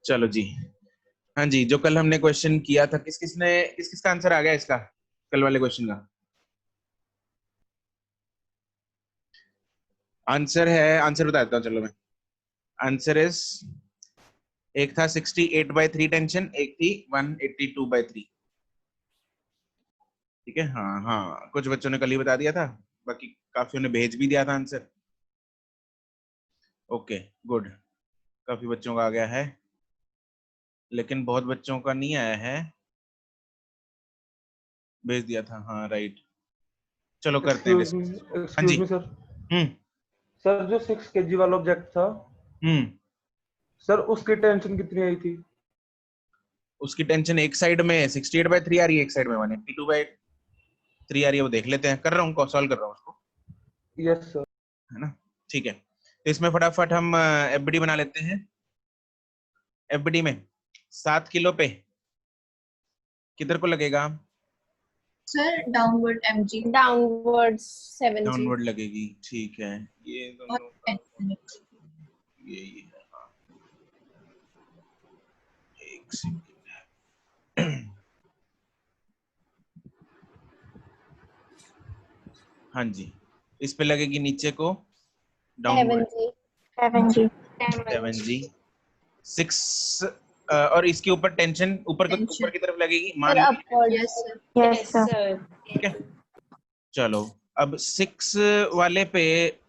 चलो जी। हाँ जी, जो कल हमने क्वेश्चन किया था, किस किसका आंसर आ गया इसका, कल वाले क्वेश्चन का आंसर बता देता हूँ। चलो मैं, आंसर इज, एक था 68/3 टेंशन, एक थी 182/3। ठीक है, हाँ हाँ, कुछ बच्चों ने कल ही बता दिया था, बाकी काफियों ने भेज भी दिया था आंसर। ओके गुड, काफी बच्चों का आ गया है, लेकिन बहुत बच्चों का नहीं आया है। भेज दिया था, हाँ राइट। चलो करते हैं डिस्कस इसको। हाँ जी। Excuse me sir. Hmm sir जो 6 kg वाला ऑब्जेक्ट था, हम्म सर उसकी टेंशन कितनी आई थी? उसकी टेंशन एक साइड में 68/3 आ रही है, एक साइड में 182/3 आ रही है। वो देख लेते हैं, कर रहा हूँ, सॉल्व कर रहा हूँ उसको, यस सर। है ना। ठीक है, तो इसमें फटाफट हम एफबीडी बना लेते हैं। एफबीडी में 7 किलो पे किधर को लगेगा? Sir downward mg, downward 7g। Downward लगेगी, ठीक है। ये दोनों का ये है, हाँ। एक सेकंड। हाँ जी, इस पे लगेगी नीचे को डाउनवर्ड 7g 7g। 6 और इसके ऊपर टेंशन ऊपर की तरफ लगेगी, मान ली। Upward. Yes sir, yes sir. ठीक है, चलो अब 6 वाले पे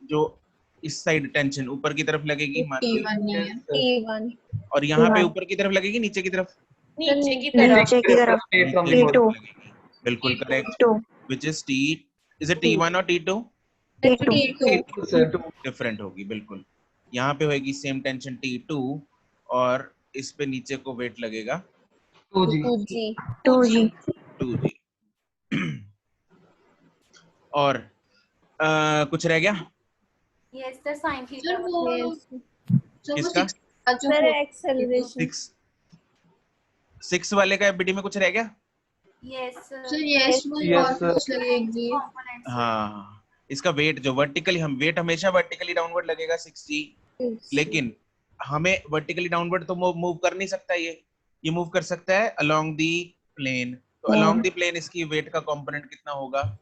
जो इस साइड टेंशन ऊपर की तरफ लगेगी, मान ली। T1 नहीं है, T1 और यहाँ पे ऊपर की तरफ लगेगी, नीचे की तरफ? नीचे की नीचे की तरफ T2 लगेगी, बिल्कुल correct. Which is T, is it T1 और T2? T2 डिफरेंट होगी बिल्कुल। यहाँ पे होगी सेम टेंशन T2, और इस पे नीचे को वेट लगेगा 2g 2G। और कुछ रह गया? Yes sir sine sir theta. वो किसका? 6 का जो सर हो- एक्सेलरेशन। 6 वाले का एफबीडी में कुछ रह गया? यस सर यस वो Yes, और sir. कुछ लगेगी। हाँ, इसका वेट जो वर्टिकली, हम वेट हमेशा वर्टिकली डाउनवर्ड लगेगा 6G, लेकिन हमें वर्टिकली डाउनवर्ड तो मूव कर नहीं सकता, ये मूव कर सकता है अलोंग दी प्लेन। तो अलोंग दी प्लेन इसकी वेट का कंपोनेंट कितना होगा?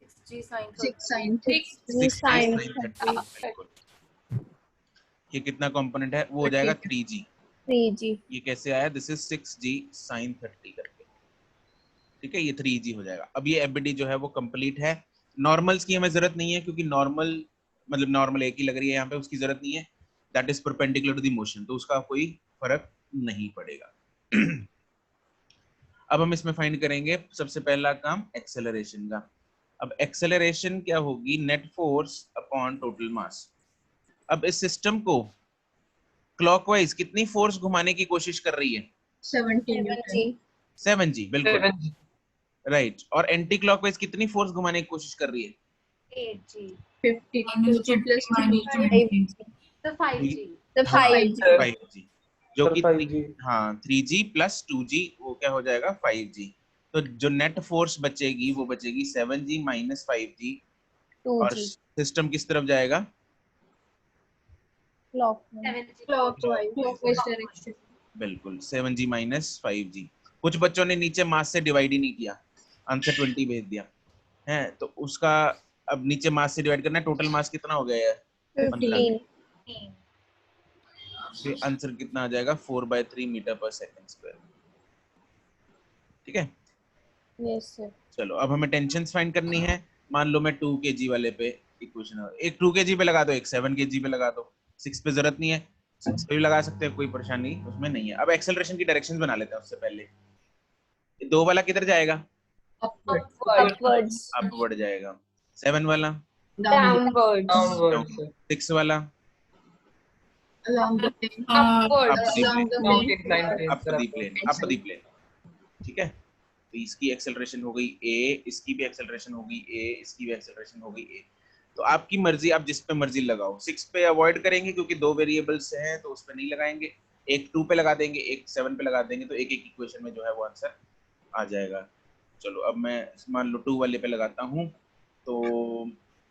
6g sin 6 sin 6G sin sin 30, बिल्कुल। ये कितना कंपोनेंट है? वो हो जाएगा 3G। 3g। ये कैसे आया? दिस इज 6G sin 30 करके, ठीक है, ये 3G हो जाएगा। अब ये एफबीडी जो है वो कंप्लीट है। नॉर्मल्स की हमें जरूरत नहीं है, क्योंकि नॉर्मल मतलब नॉर्मल एक ही लग रही है यहाँ पे, उसकी जरूरत नहीं है। That is perpendicular to the motion, तो उसका कोई फर्क नहीं पड़ेगा। अब हम इसमें फाइंड करेंगे सबसे पहला काम एक्सेलरेशन का। अब एक्सेलरेशन क्या होगी? नेट फोर्स अपॉन टोटल मास। अब इस सिस्टम को क्लॉकवाइज कितनी फोर्स घुमाने की कोशिश कर रही है? 17 न्यूटन। 7G, बिल्कुल राइट। और एंटी क्लॉकवाइज कितनी फोर्स घुमाने की कोशिश कर रही है? 8g 50 2g plus 3g 5g तो 5g तो 5g 5G, जो Sir, कि 5G. हाँ 3G प्लस 2G, वो क्या हो जाएगा? 5G। तो जो नेट फोर्स बचेगी वो बचेगी 7G माइनस 5G। और 2g सिस्टम किस तरफ जाएगा? clockwise direction। बिल्कुल 7G माइनस 5G। कुछ बच्चों ने नीचे मास से डिवाइड ही नहीं किया, आंसर 20 भेज दिया है, तो उसका अब नीचे मास से डिवाइड करना है। टोटल मास कितना हो गया है? 15। आंसर कितना आ जाएगा? 4/3 मीटर पर सेकंड स्क्वायर। ठीक है, यस सर। चलो अब हमें टेंशन्स फाइंड करनी है। मान लो मैं 2 kg वाले पे इक्वेशन है, एक 2 kg पे लगा दो, एक 7 kg पे लगा दो। 6 पे जरूरत नहीं है, 6 पे भी लगा सकते हैं, कोई परेशानी उसमें नहीं है। अब एक्सेलरेशन की डायरेक्शंस बना लेते हैं। उससे पहले 2 वाला किधर जाएगा? अपवर्ड्स अपवर्ड जाएगा। 7 वाला डाउनवर्ड्स 6 वाला along the plane, up the along plane, the up the plane. ठीक है, तो इसकी एक्सेलरेशन हो गई a, इसकी भी एक्सेलरेशन होगी a, इसकी भी एक्सेलरेशन होगी a। तो आपकी मर्जी, आप जिस पे मर्जी लगाओ। 6 पे अवॉइड करेंगे क्योंकि 2 वेरिएबल्स हैं, तो उस पे नहीं लगाएंगे। एक 2 पे लगा देंगे, एक 7 पे लगा देंगे, तो एक एक इक्वेशन में जो है वो आंसर आ जाएगा। चलो अब मैं मान लो 2 वाले पे लगाता हूँ, तो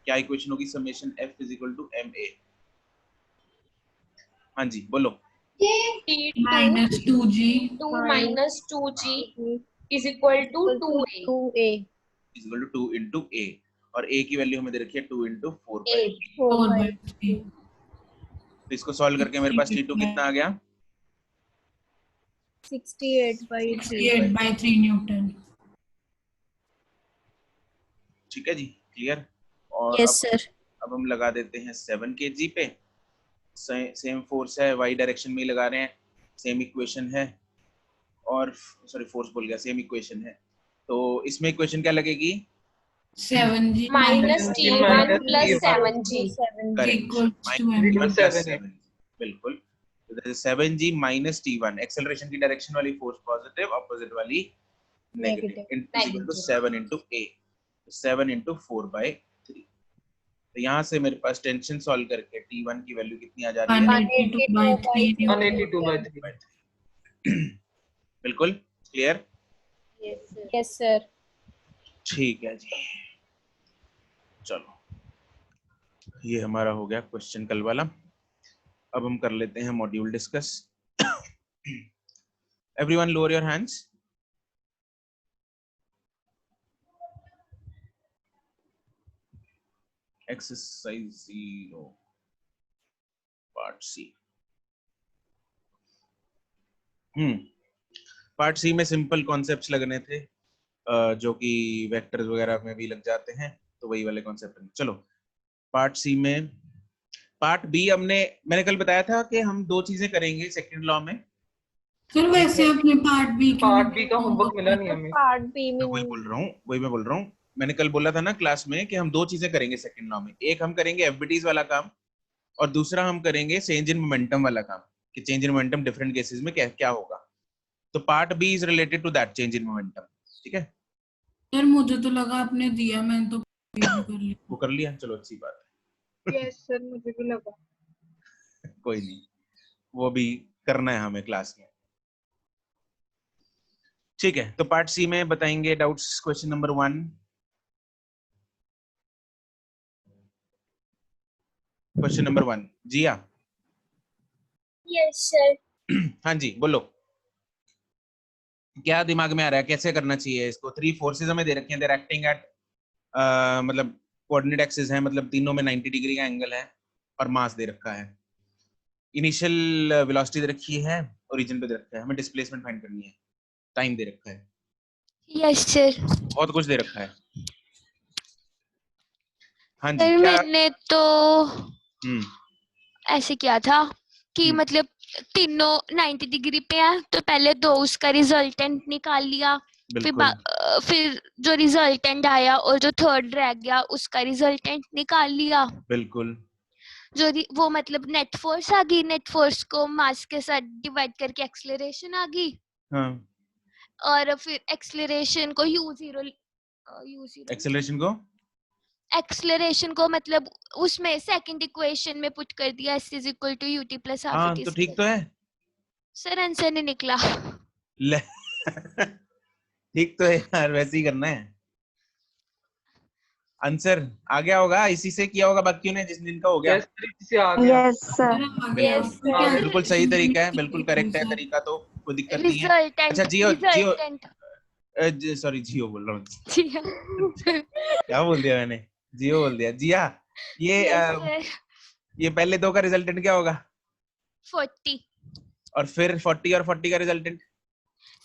क्या इक्वेशन होगी? Summation f is equal to ma। हाँ जी बोलो। T2 minus 2G 2 minus 2G is equal to 2A. 2A. Is equal to 2 into a, और a की वैल्यू हमें दे रखी है 2 into 4 by 8. 4 by 3 तो इसको सॉल्व करके मेरे पास T2 कितना आ गया 68 by 3. 68 by 3 Newton. ठीक है जी क्लियर और Yes, sir. अब हम लगा देते हैं 7 kg पे सेम फोर्स है y डायरेक्शन में ही लगा रहे हैं सेम इक्वेशन है और सॉरी फोर्स बोल गया सेम इक्वेशन है तो इसमें इक्वेशन क्या लगेगी 7G Minus T1 plus 7G. Correct equals to m. -7 बिल्कुल तो that is 7G minus T1 acceleration की डायरेक्शन वाली फोर्स पॉजिटिव ऑपोजिट वाली negative equal to 7 into a 7 into 4 by 3 तो यहाँ से मेरे पास टेंशन सॉल्व करके T1 की वैल्यू कितनी आ जा रही है 182 by 3 Newton. 182 by 3. बिल्कुल क्लियर Yes, sir. ठीक है जी चलो ये हमारा हो गया क्वेश्चन कल वाला अब हम कर लेते हैं module discuss everyone lower your hands exercise 0 part C part C में सिंपल कॉन्सेप्ट्स लगने थे जो कि वेक्टर्स वगैरह में भी लग जाते हैं तो वही वाले कॉन्सेप्ट चलो पार्ट सी में पार्ट बी मैंने कल बताया था कि हम दो चीजें करेंगे सेकंड लॉ में सर वैसे आपने पार्ट बी का होमवर्क मिला नहीं हमें. Part B में वही मैं बोल रहा हूँ मैंने कल बोला था ना क्लास में कि हम दो चीजें करेंगे सेकंड लॉ में एक हम करेंगे एफबीटीज वाला काम और दूसरा हम करेंगे चेंज इन मोमेंटम वाला काम कि change in momentum different cases में क्या होगा तो part B is related to that change in momentum ठीक है सर मुझे तो लगा आपने दिया मैंने तो कर लिया वो कर लिया चलो अच्छी बात Yes, sir. मुझे भी लगा. है कोई नहीं वो भी करना है हमें क्लास में ठीक है तो पार्ट सी में बताएंगे doubts question number 1 question number 1 जिया Yes, sir. हाँ जी बोलो क्या दिमाग में आ रहा है कैसे करना चाहिए इसको 3 फोर्सेस हमें दे रखे हैं देयर एक्टिंग एट मतलब कोऑर्डिनेट एक्सिस है मतलब तीनों में 90 डिग्री का एंगल है और मास दे रखा है इनिशियल वेलोसिटी दे रखी है ओरिजिन पे दे रखा है हमें डिस्प्लेसमेंट फाइंड करनी है टाइम दे रखा है यस सर बहुत कुछ दे रखा है हाँ जी सर क्या मैंने तो ऐसे किया था कि मतलब तीनों 90 डिग्री पे है तो पहले दो उसका रिजल्टेंट निकाल लिया बिल्कुल फिर जो रिजल्टेंट आया और जो थर्ड रह गया उसका रिजल्टेंट निकाल लिया बिल्कुल वो मतलब नेट फोर्स आ गई नेट फोर्स को मास के साथ डिवाइड करके एक्सेलरेशन आ गई हाँ और फिर एक्सेलरेशन को एक्सेलरेशन को मतलब उसमें सेकंड इक्वेशन में पुट कर दिया s is equal to ut plus half हाँ तो ठीक तो है सर आंसर नहीं निकला ले ठीक तो है यार वैसे ही करना है आंसर आ गया होगा इसी से किया होगा बाकियों ने जिस दिन का हो गया Yes, sir. इससे आ गया. Yes, sir. बिल्कुल सही तरीका है बिल्कुल करेक्ट है तरीका तो कोई दिक्कत नहीं है अच्छा जियो सॉरी जियो बोल रहा हूँ क्या बोल दिया मैंने जियो बोल दिया जिया ये पहले दो का रिजल्टेंट क्या होगा 40 और फिर 40 और 40 का रिजल्टेंट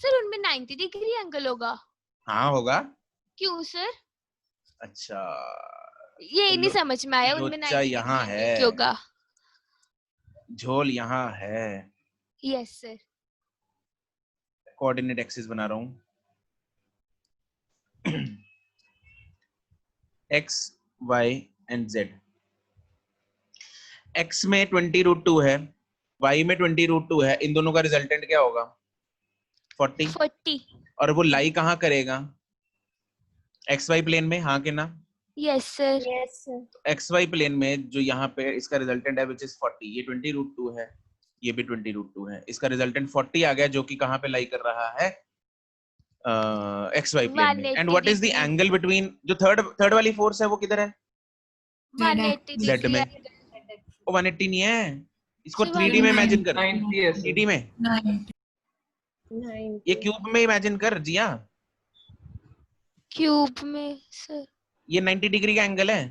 सर उनमें 90 डिग्री एंगल होगा हाँ होगा क्यों सर अच्छा ये नहीं समझ में आया उनमें 90 यहाँ है क्यों होगा झोल यहाँ है यस सर कोऑर्डिनेट एक्सिस बना रहा हूँ x y and z x में 20√2 है y में 20√2 है इन दोनों का रिजल्टेंट क्या होगा 40 और वो लाई कहाँ करेगा xy प्लेन में हाँ के ना यस सर xy प्लेन में जो यहाँ पे इसका रिजल्टेंट है विच इज 40 ये 20√2 है ये भी 20√2 है इसका रिजल्टेंट 40 आ गया जो कि कहाँ पे लाई कर रहा है xy प्लेन में and what is the angle between जो थर्ड वाली फोर्स है वो किधर है 180 z में वो 180 नहीं है इसको शिवानी 3D में इमेजिन कर, 90 है सर। 3D में 90 ये क्यूब में इमेजिन कर जिया, क्यूब में सर। ये 90 डिग्री का एंगल है।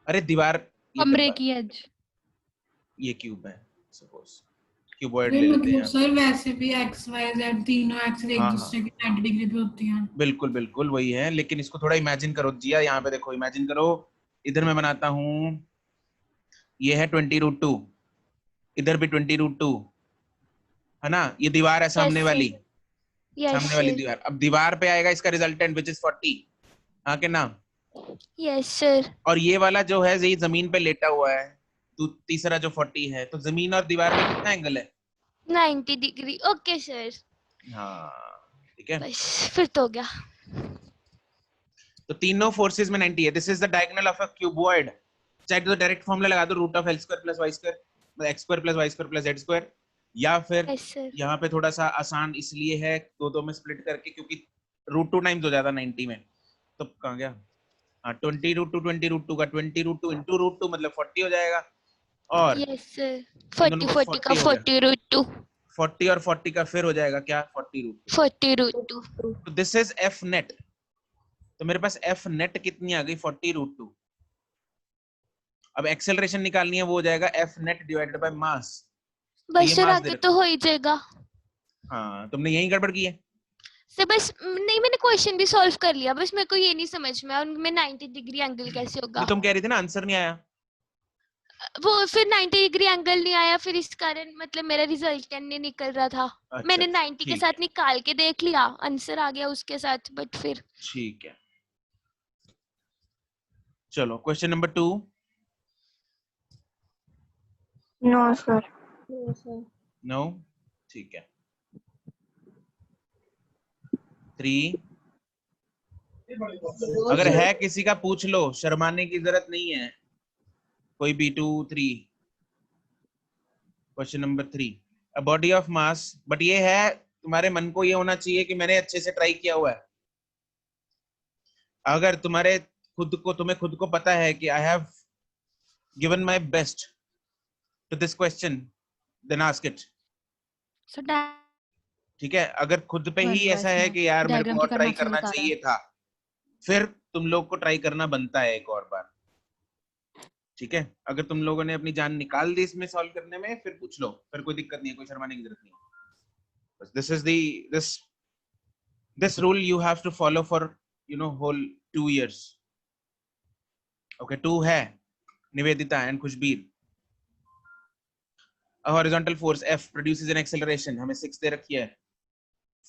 अरे दीवार, ये कमरे डब्बा, की एज। ये क्यूब है सपोज, क्यूबॉइड ये ले लेते हैं मतलब सर वैसे भी एक्स वाई जेड तीनों एक्सिस एक हाँ, दूसरे की 90 डिग्री पे होती हैं। बिल्कुल बिल्कुल वही है, लेकिन इसको थोड़ा इमेजिन करो जिया, यहाँ पे देखो इमेजिन करो, इधर मैं बनाता हूँ, ये है 20√2, इधर भी 20√2 है ना, ये दीवार है सामने Yes, वाली, यस सामने वाली सर, दीवार। अब दीवार पे आएगा इसका रिजल्टेंट विच इज 40, हाँ के ना, यस सर, और ये वाला जो है ये जमीन पे लेटा हुआ है, तो तीसरा जो 40 है, तो जमीन और दीवार में कितना एंगल है? 90 डिग्री। ओके सर, हाँ ठीक है, बस फिर तो हो गया। तो तीनों फोर्सेस में 90 है। This is the diagonal of a cuboid. चाहे तो डायरेक्ट फॉर्मूला लगा दो, root of L square plus Y square, मतलब X square plus Y square plus Z square, या फिर यस सर, यहाँ पे थोड़ा सा आसान इसलिए है दो में स्प्लिट करके, क्योंकि √2 टाइम्स हो जाता 90 में, तो कहाँ गया, हाँ 20√2 का 20√2 इंटू √2 मतलब 40 हो जाएगा, और यस सर, इन दोनों 40 को 40 का 40 हो गया, 40√2, 40 और 40 का फिर हो जाएगा क्या, 40√2। 40√2। तो दिस इज एफ नेट, तो मेरे पास एफ नेट कितनी आ गई, 40√2। अब एक्सेलरेशन निकालनी है, वो हो जाएगा F net divided by mass, तो बस ये सर मास दे आगे रखा तो है। हो ही जाएगा हाँ तुमने यही गड़बड़ की है। सर। बस नहीं, मैंने क्वेश्चन भी सॉल्व कर लिया, बस मेरे को ये नहीं समझ में आया उनमें 90 डिग्री एंगल कैसे होगा। जो तुम कह रही थी ना आंसर नहीं आया, वो फिर 90 डिग्री एंगल नहीं आया, फिर इस कारण मतलब मेरा रिजल्टेंट नहीं निकल रहा था। अच्छा मैंने अच्छा 90 के ठीक साथ है, निकाल के देख लिया, आंसर आ गया उसके साथ, बट फिर ठीक है। चलो question number 2। No sir. No, ठीक है। 3, अगर है किसी का पूछ लो, शर्माने की जरूरत नहीं है, कोई भी 2 3। Question number 3, a body of mass, but ये है तुम्हारे मन को ये होना चाहिए कि मैंने अच्छे से ट्राई किया हुआ है। अगर तुम्हें खुद को पता है कि I have given my best to this question, then ask it. Sir ठीक है, अगर खुद पे ही ऐसा है कि यार मेरे को और ट्राई करना चाहिए था, फिर तुम लोग को ट्राई करना बनता है एक और बार। ठीक है, अगर तुम लोगों ने अपनी जान निकाल दी इसमें सॉल्व करने में, फिर पूछ लो, फिर कोई दिक्कत नहीं है, कोई शर्माने की जरूरत नहीं है। बस this is this rule you have to follow for whole 2 years. Okay, 2 है Nivedita and Khushbir. A horizontal force F produces an acceleration, हमें 6 दे रखी है,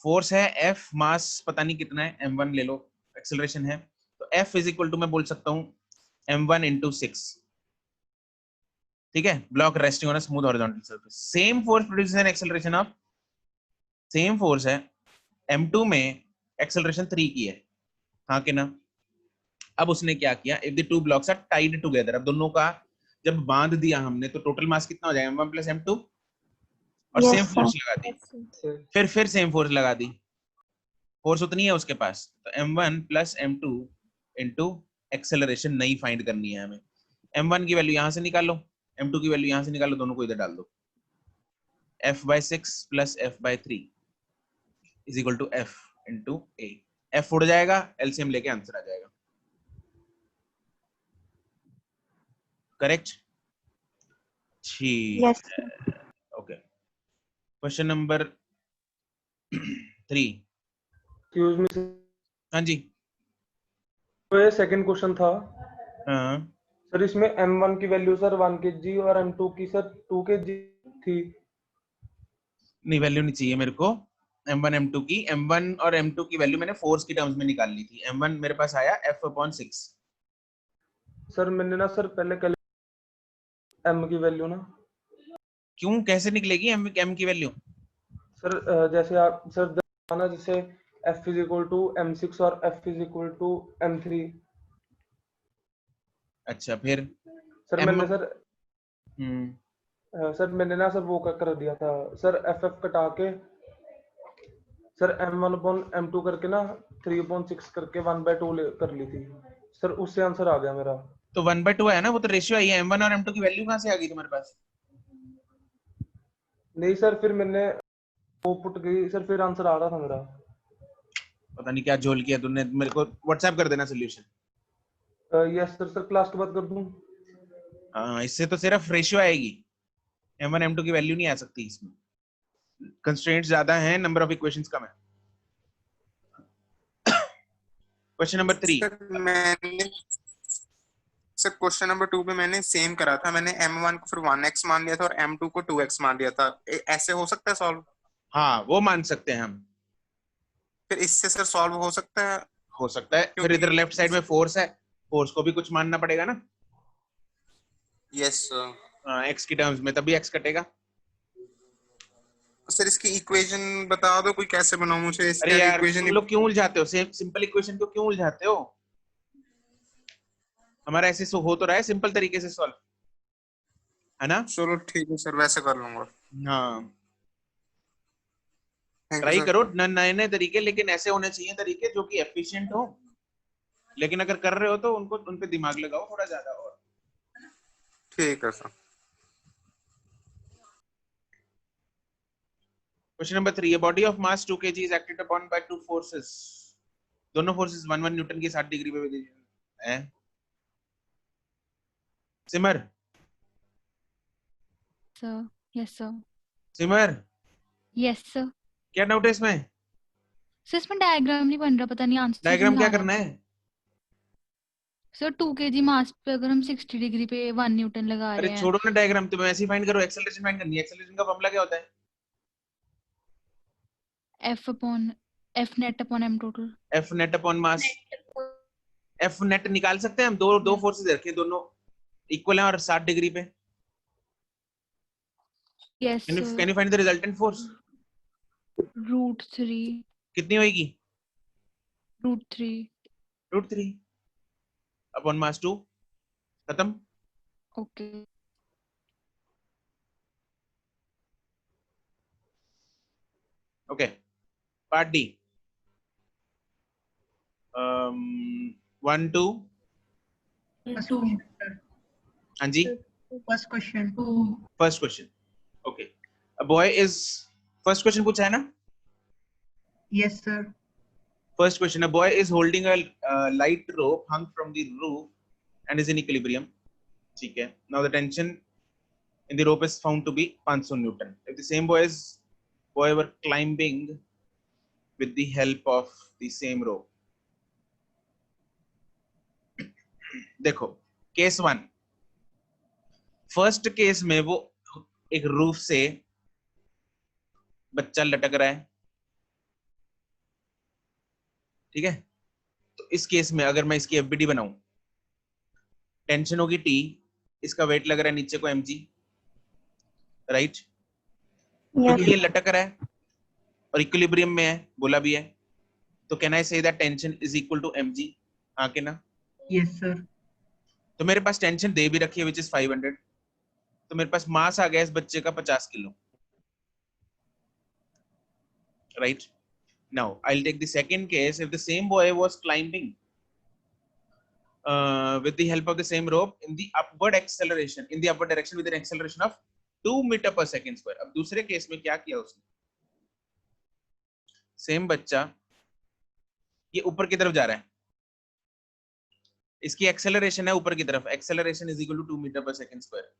फोर्स है F, मास पता नहीं कितना है, m1 ले लो, एक्सेलरेशन है, तो F इज इक्वल टू मैं बोल सकता हूँ m1 into 6। ठीक है, block resting on a smooth horizontal surface, same force produces an acceleration of, same force है m2 में, एक्सेलरेशन 3 की है, हाँ कि ना। अब उसने क्या किया, if the two blocks are tied together, अब दोनों का जब बांध दिया हमने, तो टोटल मास कितना हो जाएगा, m1 + m2, और Yes, सेम फोर्स लगा दी, सर फिर सेम फोर्स लगा दी, फोर्स उतनी है उसके पास, तो m1 + m2 इनटू एक्सेलरेशन नई फाइंड करनी है हमें। m1 की वैल्यू यहां से निकालो, m2 की वैल्यू यहां से निकालो, दोनों को इधर डाल दो, f/6 + f/3 is equal to f into a। f उड़ जाएगा, एलसीएम लेके आंसर आ जाएगा। करेक्ट, ठीक Yes. है, okay. Question number 3। Excuse me sir, हाँ जी, तो ये सेकंड क्वेश्चन था हाँ सर, इसमें m1 की वैल्यू सर 1 kg और m2 की सर 2 kg थी। नहीं, वैल्यू नहीं चाहिए मेरे को m1 m2 की, m1 और m2 की वैल्यू मैंने फोर्स की टर्म्स में निकाल ली थी। m1 मेरे पास आया f/6। सर मैंने ना सर पहले कल m की वैल्यू ना, क्यों, कैसे निकलेगी m की वैल्यू? सर जैसे आप सर ना, जैसे f = m6 और f = m3। अच्छा, फिर सर m, मैंने सर सर मैंने ना सर वो कर दिया था सर, ff कटा के सर m1/m2 करके ना 3/6 करके 1/2 कर ली थी सर, उससे आंसर आ गया मेरा। तो 1/2 है ना, वो तो रेशियो आई है। m1 और m2 की वैल्यू कहाँ से आ गई तुम्हारे पास? नहीं सर, फिर मैंने वो पुट गई सर, फिर आंसर आ रहा था मेरा। पता नहीं क्या झोल किया तूने, मेरे को व्हाट्सएप कर देना solution. Yes sir, sir class के बाद कर दूं? हाँ, इससे तो सिर्फ रेशियो आएगी, m1 m2 की वैल्यू नहीं आ सकती इसमें। कंस्ट्रेंट्स ज्यादा हैं, नंबर ऑफ इक्वेशंस कम है। Question number 3। Sir question number 2 पे मैंने सेम करा था, मैंने m1 को फिर 1x मान लिया था और m2 को 2x मान लिया था। ऐसे हो सकता है सॉल्व? हाँ, वो मान सकते हैं हम। फिर इससे सर सॉल्व हो सकता है? हो सकता है। फिर इधर लेफ्ट साइड में फोर्स है, फोर्स को भी कुछ मानना पड़ेगा ना। Yes sir. x की टर्म्स में, तभी x कटेगा। सर इसकी इक्वेशन बता दो कोई, कैसे बनाऊं मुझे अरे इसका यार, इक्वेशन। तुम लोग क्यों उलझाते हो? सिंपल इक्वेशन को क्यों उलझाते हो? हमारा ऐसे हो तो रहा है सिंपल तरीके से सॉल्व, है ना? चलो ठीक है सर, वैसे कर लूंगा। हाँ, थैंक यू ट्राई सर। करो नए नए तरीके, लेकिन ऐसे होने चाहिए तरीके जो कि एफिशिएंट हो। लेकिन अगर कर रहे हो तो उन पे दिमाग लगाओ थोड़ा ज्यादा। और ठीक है sir. Question number 3, a body of mass 2 kg is acted upon by two forces. दोनों फोर्सेस 1 न्यूटन की 60 डिग्री पे है। सिमर, सर यस सर। सिमर यस सर। क्या डाउट है इसमें? सर इसमें डायग्राम नहीं बन रहा, पता नहीं आंसर डायग्राम नहीं क्या आ रहा। करना है? सर 2 kg मास पे अगर हम 60 डिग्री पे 1 न्यूटन लगा अरे रहे हैं। छोड़ो ना डायग्राम, तुम ऐसे ही फाइंड करो। एक्सेलरेशन फाइंड करनी है। एक्सेलरेशन का फॉर्मूला क्या होता है? F net upon m total। F net upon mass. F net निकाल सकते हैं हम। दो फोर्सेस रखे, दोनों इक्वल हैं और 60 डिग्री पे। Yes can sir. You find the resultant force? √3। कितनी होगी? √3। √3 अपॉन मास 2। खत्म। ओके। Okay, part D. 1 2। हाँ जी, first question first question. Okay, a boy is, first question पूछा है ना? Yes sir. First question, a boy is holding a light rope hung from the roof and is in equilibrium. ठीक है. Now the tension in the rope is found to be 500 Newton. If the same boy were climbing with the help of the same rope. देखो, case 1, first case में वो एक roof से बच्चा लटक रहा है, ठीक है? तो इस केस में अगर मैं इसकी एफबीडी बनाऊं, टेंशन होगी T, इसका वेट लग रहा है नीचे को mg, राइट? क्योंकि ये लटक रहा है और इक्विलिब्रियम में है, बोला भी है, तो can I say that tension is equal to mg? हाँ कि ना? Yes sir. तो मेरे पास टेंशन दे भी रखी है, विच इज 500, तो मेरे पास मास आ गया इस बच्चे का 50 kilo, right? Now I'll take the second case. If the same boy was climbing with the help of the same rope in the upward acceleration, in the upward direction with an acceleration of 2 meter per second square. अब दूसरे case में क्या किया उसने? Same बच्चा ये ऊपर की तरफ जा रहा है, इसकी एक्सेलरेशन है ऊपर की तरफ, acceleration is equal to 2 metre per second square.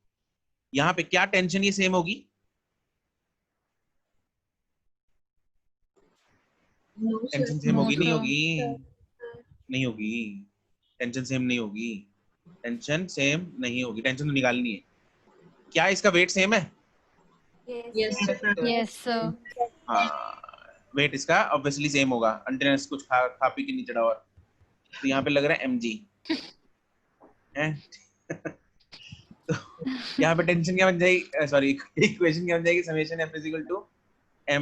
यहाँ पे क्या टेंशन ये सेम होगी? टेंशन सेम होगी? नहीं होगी, नहीं होगी, टेंशन सेम नहीं होगी, टेंशन सेम नहीं होगी, टेंशन तो निकालनी है। क्या इसका वेट सेम है? Yes sir. हाँ, वेट इसका ऑब्वियसली सेम होगा, अनटिल कुछ खा पी के नहीं चढ़ा। और तो यहाँ पे लग रहा है mg है। तो यहाँ पे टेंशन क्या बन जाएगी, सॉरी इक्वेशन क्या बन जाएगी? Summation f is equal to ma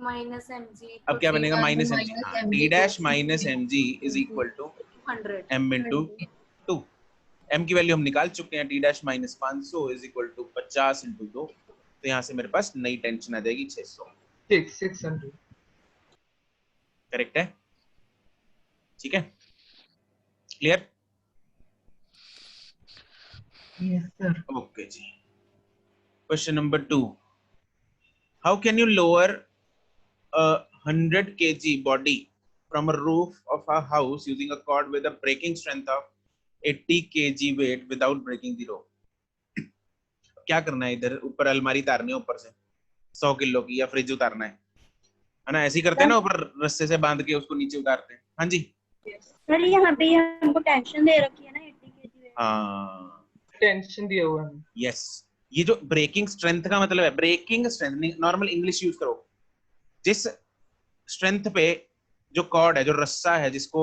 minus mg। अब क्या बनेगा? Minus mg। हाँ, t dash minus mg is equal to 100 m into 2। m की वैल्यू हम निकाल चुके हैं, t dash minus 500 is equal to 50 into 2। तो यहाँ से मेरे पास नई टेंशन आ जाएगी 600। 600। करेक्ट है? ठीक है, क्लियर? Yes, sir. ओके जी। Question number 2, how can you lower a 100 kg body from a roof of a house using a cord with a breaking strength of 80 kg weight without breaking the rope? क्या करना है इधर? ऊपर अलमारी उतारनी है ऊपर से 100 किलो की, या फ्रिज उतारना है ना? ऐसे ही करते हैं ना, ऊपर रस्से से बांध के उसको नीचे उतारते हैं। हाँ जी, सर यहाँ पे ये हमको टेंशन दे रखी है ना 80 kg। हाँ टेंशन दिया हुआ है। यस। ये जो ब्रेकिंग स्ट्रेंथ का मतलब है, breaking strength, normal English use करो। जिस स्ट्रेंथ पे जो कॉर्ड है, जो रस्सा है जिसको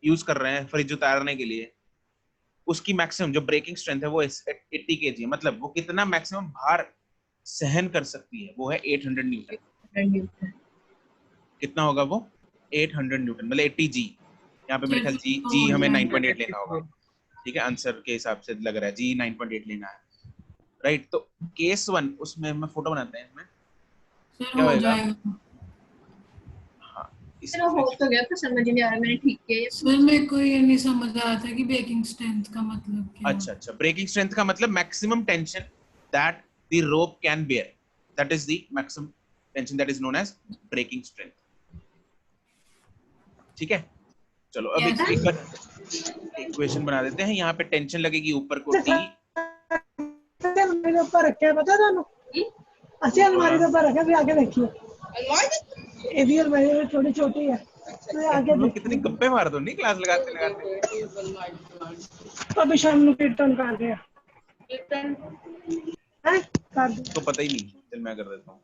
यूज कर रहे हैं फ्रिज उतारने के लिए, उसकी मैक्सिमम जो ब्रेकिंग स्ट्रेंथ है वो 80 kg है। मतलब वो कितना मैक्सिमम भार सहन कर सकती है, वो है 800 न्यूटन। कितना होगा वो? 800 न्यूटन, मतलब 80 जी। यहाँ पे मेरे ख्याल जी हमें 9.8 लेना होगा। ठीक है, आंसर के हिसाब से लग रहा है जी 9.8 लेना है, राइट। तो केस 1, उसमें हम फोटो बनाते हैं इसमें सर क्या हो होएगा? जाएगा। सर हो तो गया, तो समझ नहीं आ रहा, मैंने ठीक किया। सर मेरे को ये नहीं समझ आ रहा था कि ब्रेकिंग स्ट्रेंथ का मतलब क्या अच्छा अच्छा, ब्रेकिंग स्ट्रेंथ का मतलब maximum tension that the rope can bear, that is the maximum tension that is known as breaking strength. ठीक है, चलो अब Yes. एक बार इक्वेशन बना देते हैं। यहाँ पे टेंशन लगेगी ऊपर को T, मेरे ऊपर रखे पता थानू अच्छी अलमारी के ऊपर रखे, भी आगे देखिए ये भी अलमारी थोड़ी छोटी है, तो आगे लोग कितनी गप्पे मार दो नहीं क्लास लगाते लगाते। अभी शाम को कीर्तन कर दिया है, कर दो तो पता ही नहीं, चल मैं कर देता हूँ।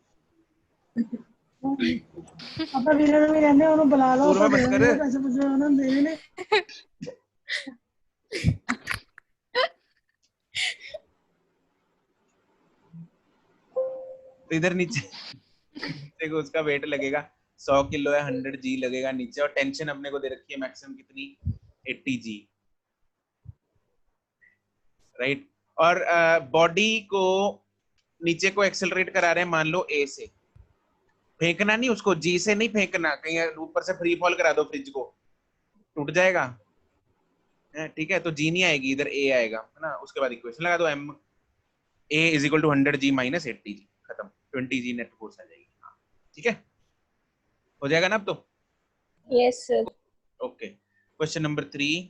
अपना विलन में रहने उन्हें बुला लो, पूर्वा मत कर। पैसे पूछे उन्होंने दे देने। तो इधर नीचे देखो, उसका वेट लगेगा 100 किलो है, 100 जी लगेगा नीचे, और टेंशन अपने को दे रखी है मैक्सिमम कितनी? 80 जी, राइट। और बॉडी को नीचे को एक्सेलरेट करा रहे हैं, मान लो ए से। फेंकना नहीं उसको, जी से नहीं फेंकना, कहीं ऊपर से फ्री फॉल करा दो फ्रिज को, टूट जाएगा। ठीक है, तो जी नहीं आएगी, इधर ए आएगा, है ना। उसके बाद इक्वेशन लगा दो, M A is equal to 100 g minus 80 g, खत्म। 20 जी नेट फोर्स आ जाएगी। हाँ ठीक है, हो जाएगा ना अब तो? Yes sir. Okay, question number 3,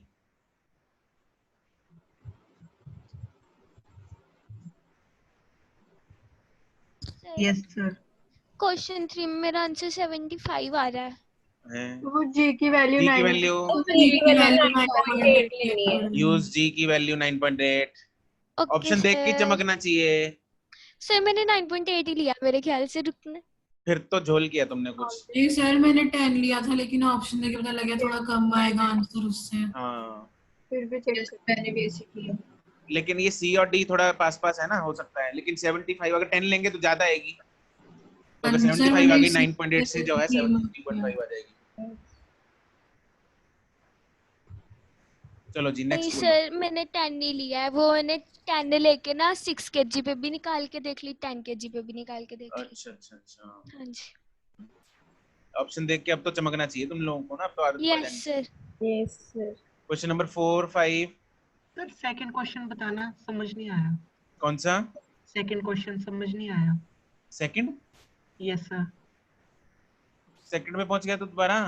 yes sir. Question 3 में मेरा आंसर 75 आ रहा है। वो जी की वैल्यू जी की 9 वैल्यू, यूज जी की वैल्यू 9.8। ऑप्शन देख के चमकना चाहिए। सर मैंने 9.8 ही लिया मेरे ख्याल से, रुकना। फिर तो झोल किया तुमने कुछ। नहीं सर मैंने 10 लिया था, लेकिन ऑप्शन देख के पता लगा थोड़ा कम आएगा आंसर उससे। हाँ, फिर भी चल सकता है, मैंने भी ऐसे किया। लेकिन ये सी और डी थोड़ा पास पास है ना, हो सकता है। लेकिन 75 अगर 10 लेंगे तो ज्यादा आएगी, तो अगर 75 आ गई 9.8 से जो है 73.5 आ जाएगी। चलो जी नहीं नेक्स्ट। सर मैंने 10 ही लिया है, वो मैंने 10 लेके ना 6 kg पे भी निकाल के देख ली, 10 kg पे भी निकाल के देख ली। अच्छा अच्छा अच्छा, हाँ जी। ऑप्शन देख के अब तो चमकना चाहिए तुम लोगों को ना, अब तो आदत पड़ यस जानी। Sir. Yes sir. Question number 4, 5 sir second question बताना, समझ नहीं आया। कौन सा? सेकंड क्वेश्चन समझ नहीं आया। सेकंड? Yes sir. सेकंड में पहुंच गया तो दोबारा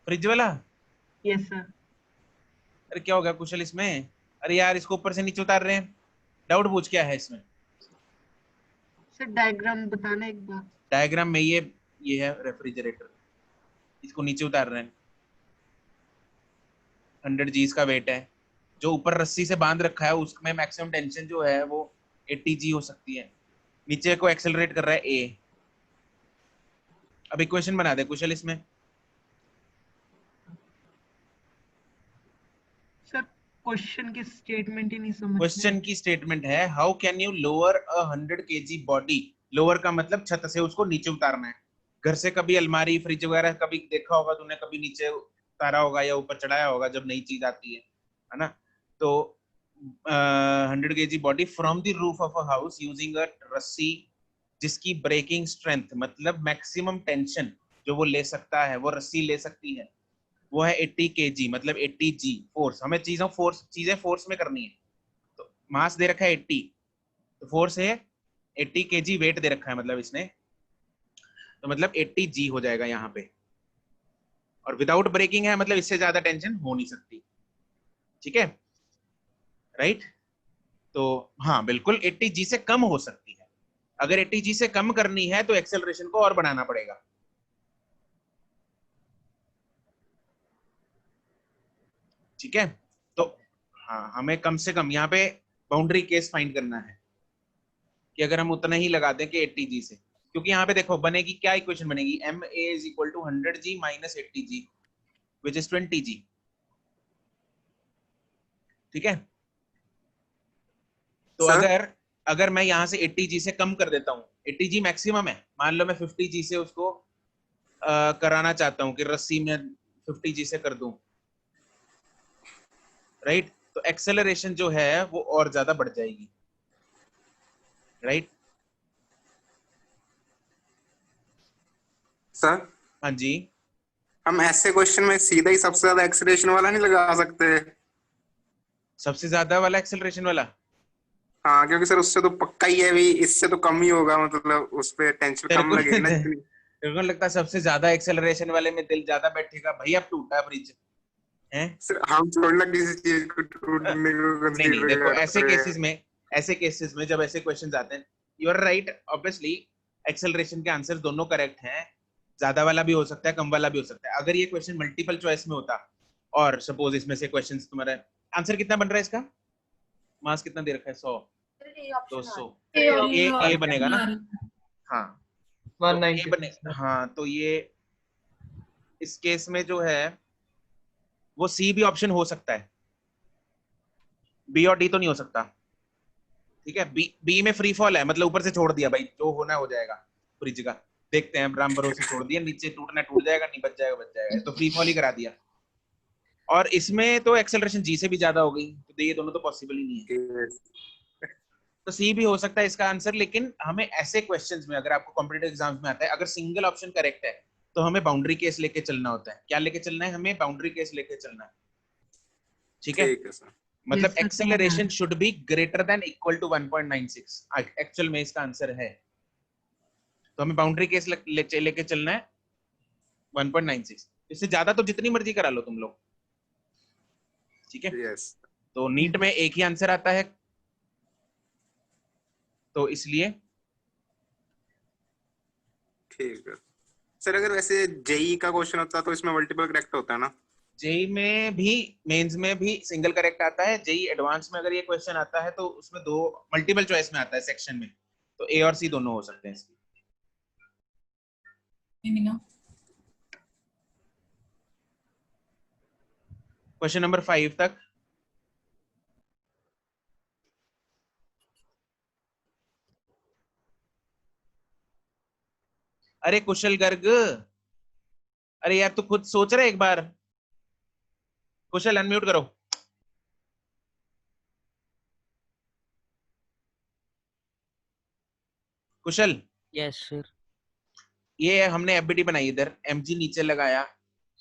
फ्रिज वाला? Yes sir. अरे क्या हो गया कुशल इसमें? अरे यार इसको ऊपर से नीचे उतार रहे हैं, डाउट पूछ क्या है इसमें? सर डायग्राम बताना एक बार। डायग्राम में ये है रेफ्रिजरेटर, इसको नीचे उतार रहे हैं। 100 जी इसका वेट है, जो ऊपर रस्सी से बांध रखा है उसमें मैक्सिमम टेंशन जो है वो 80 जी हो सकती है। नीचे को एक्सेलरेट कर रहा है ए। अब इक्वेशन बना दे कुशल इसमें। सर क्वेश्चन की स्टेटमेंट ही नहीं समझ। क्वेश्चन की स्टेटमेंट है, how can you lower a 100 kg body. Lower का मतलब छत से उसको नीचे उतारना है। घर से कभी अलमारी फ्रिज वगैरह कभी देखा होगा तूने, कभी नीचे उतारा होगा या ऊपर चढ़ाया होगा जब नई चीज आती है ना। तो 100 kg body from the roof of a house using a रस्सी जिसकी ब्रेकिंग स्ट्रेंथ मतलब मैक्सिमम टेंशन जो वो ले सकता है, वो रस्सी ले सकती है, वो है 80 kg मतलब 80 जी फोर्स। हमें चीजें फोर्स में करनी है, तो मास दे रखा है 80, तो फोर्स है 80 kg, वेट दे रखा है मतलब इसने, तो मतलब 80 G हो जाएगा यहाँ पे, और विदाउट ब्रेकिंग है मतलब इससे ज्यादा टेंशन हो नहीं सकती, ठीक है, राइट। तो हाँ बिल्कुल 80 G से कम हो सकती है, अगर 80 G से कम करनी है तो एक्सेलरेशन को और बढ़ाना पड़ेगा, ठीक है। तो हाँ हमें कम से कम यहाँ पे बाउंड्री केस फाइंड करना है कि अगर हम उतना ही लगा दें कि 80 G से, क्योंकि यहाँ पे देखो बनेगी क्या इक्वेशन बनेगी, ma is equal to 100 G minus 80 G which is 20 G, ठीक है। तो Sir? अगर मैं यहाँ से 80 G से कम कर देता हूँ, 80 G मैक्सिमम है, मान लो मैं 50 G से उसको कराना चाहता हूँ कि रस्सी में 50 G से कर दूं, राइट, तो एक्सेलरेशन जो है वो और ज्यादा बढ़ जाएगी, राइट। सर हाँ जी, हम ऐसे क्वेश्चन में सीधा ही सबसे ज्यादा एक्सेलरेशन वाला नहीं लगा सकते? सबसे ज्यादा वाला एक्सेलरेशन वाला, हाँ, क्योंकि सर उससे तो पक्का ही है भी, इससे तो कम ही होगा, मतलब उस पे टेंशन तेरे कम को लगेगी ना जितनी। तेरे को लगता है सबसे ज्यादा एक्सेलरेशन वाले में दिल ज्यादा बैठेगा भाई, अब टूटा फ्रिज है। सर हम थोड़ी ना किसी चीज को टूटने को नहीं नहीं, कंसीडर देखो कर ऐसे केसेस में जब ऐसे क्वेश्चंस आते हैं, you are right, obviously acceleration के आंसर दोनों करेक्ट हैं, ज्यादा वाला भी हो सकता है, कम वाला भी हो सकता है। अगर ये क्वेश्चन मल्टीपल चॉइस में होता और सपोज इसमें से क्वेश्चंस तुम्हारा आंसर कितना बन रहा है, इसका मास कितना दे रखा है, 100 200, तो ए बनेगा ना, हाँ तो ए 190 बने, हाँ तो ये इस केस में जो है वो सी भी ऑप्शन हो सकता है, बी और डी तो नहीं हो सकता, ठीक है। बी में फ्री फॉल है, मतलब ऊपर से छोड़ दिया भाई, जो होना हो जाएगा फ्रिज का, देखते हैं, राम भरोसे छोड़ दिया, नीचे टूटना टूट जाएगा, नहीं बच जाएगा, तो फ्री फॉल ही करा दिया। और इसमें तो एक्सेलरेशन जी से भी ज्यादा हो गई, तो ये दोनों तो पॉसिबल ही नहीं है, तो सी भी हो सकता है इसका आंसर। लेकिन हमें ऐसे क्वेश्चंस में, अगर आपको कॉम्पिटिटिव एग्जाम्स में आता है, अगर सिंगल ऑप्शन करेक्ट है तो हमें बाउंड्री केस लेके चलना होता है। क्या लेके चलना है? हमें बाउंड्री केस लेके चलना है, ठीक है। सर। मतलब Yes, sir, acceleration should be greater than equal to 1.96, actual में इसका आंसर है, तो हमें बाउंड्री केस लेके चलना है 1.96, इससे ज्यादा तो जितनी मर्जी करा लो तुम लोग, ठीक है। यस तो नीट में एक ही आंसर आता है, तो इसलिए ठीक है सर। अगर वैसे जेई का क्वेश्चन होता तो इसमें मल्टीपल करेक्ट होता है ना? जेई में भी, मेंस में भी सिंगल करेक्ट आता है, जेई एडवांस में अगर ये क्वेश्चन आता है तो उसमें दो मल्टीपल चॉइस में आता है सेक्शन में, तो ए और सी दोनों हो सकते हैं इसकी। क्वेश्चन नंबर 5 तक अरे कुशल गर्ग, अरे यार तू खुद सोच रहा है एक बार, कुशल अनम्यूट करो। कुशल, यस सर। ये हमने एफबीटी बनाई, इधर mg नीचे लगाया,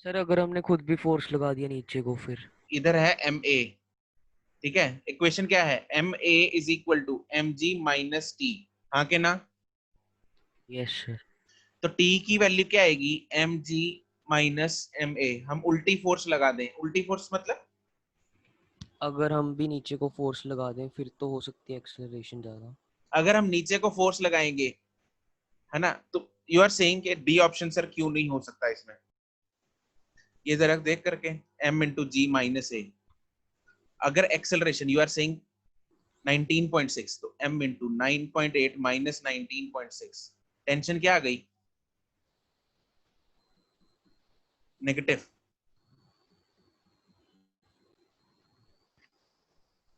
सर अगर हमने खुद भी फोर्स लगा दिया नीचे को, फिर इधर है ma, ठीक है। इक्वेशन क्या है? ma is equal to mg minus t, हाँ के ना? Yes sir. तो t की वैल्यू क्या आएगी? mg minus ma। हम उल्टी फोर्स लगा दें, उल्टी फोर्स मतलब अगर हम भी नीचे को फोर्स लगा दें फिर तो हो सकती है एक्सेलरेशन ज्यादा। अगर हम नीचे को फोर्स लगाएंगे, है ना, तो यू आर सेइंग कि डी ऑप्शन सर क्यों नहीं हो सकता इसमें? ये जरा देख करके, m इंटू जी माइनस ए, अगर एक्सेलरेशन यू आर सेइंग 19.6, तो m इंटू 9.8 माइनस 19.6, टेंशन क्या आ गई? Negative.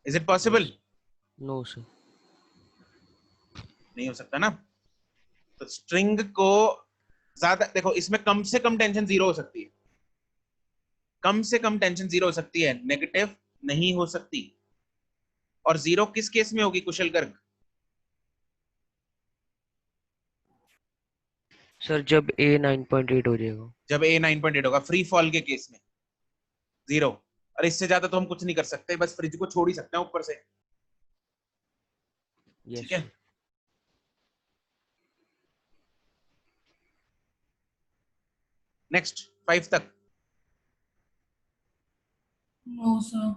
Is it possible? No sir. नहीं हो सकता ना। तो स्ट्रिंग को ज्यादा देखो, इसमें कम से कम टेंशन जीरो हो सकती है, कम से कम टेंशन जीरो हो सकती है, नेगेटिव नहीं हो सकती। और जीरो किस केस में होगी कुशल गर्ग? सर जब a 9.8 हो जाएगा। जब a 9.8 होगा, फ्री फॉल के केस में जीरो। और इससे ज्यादा तो हम कुछ नहीं कर सकते, बस फ्रिज को छोड़ ही सकते हैं ऊपर से, ठीक है। नेक्स्ट 5 तक। No sir.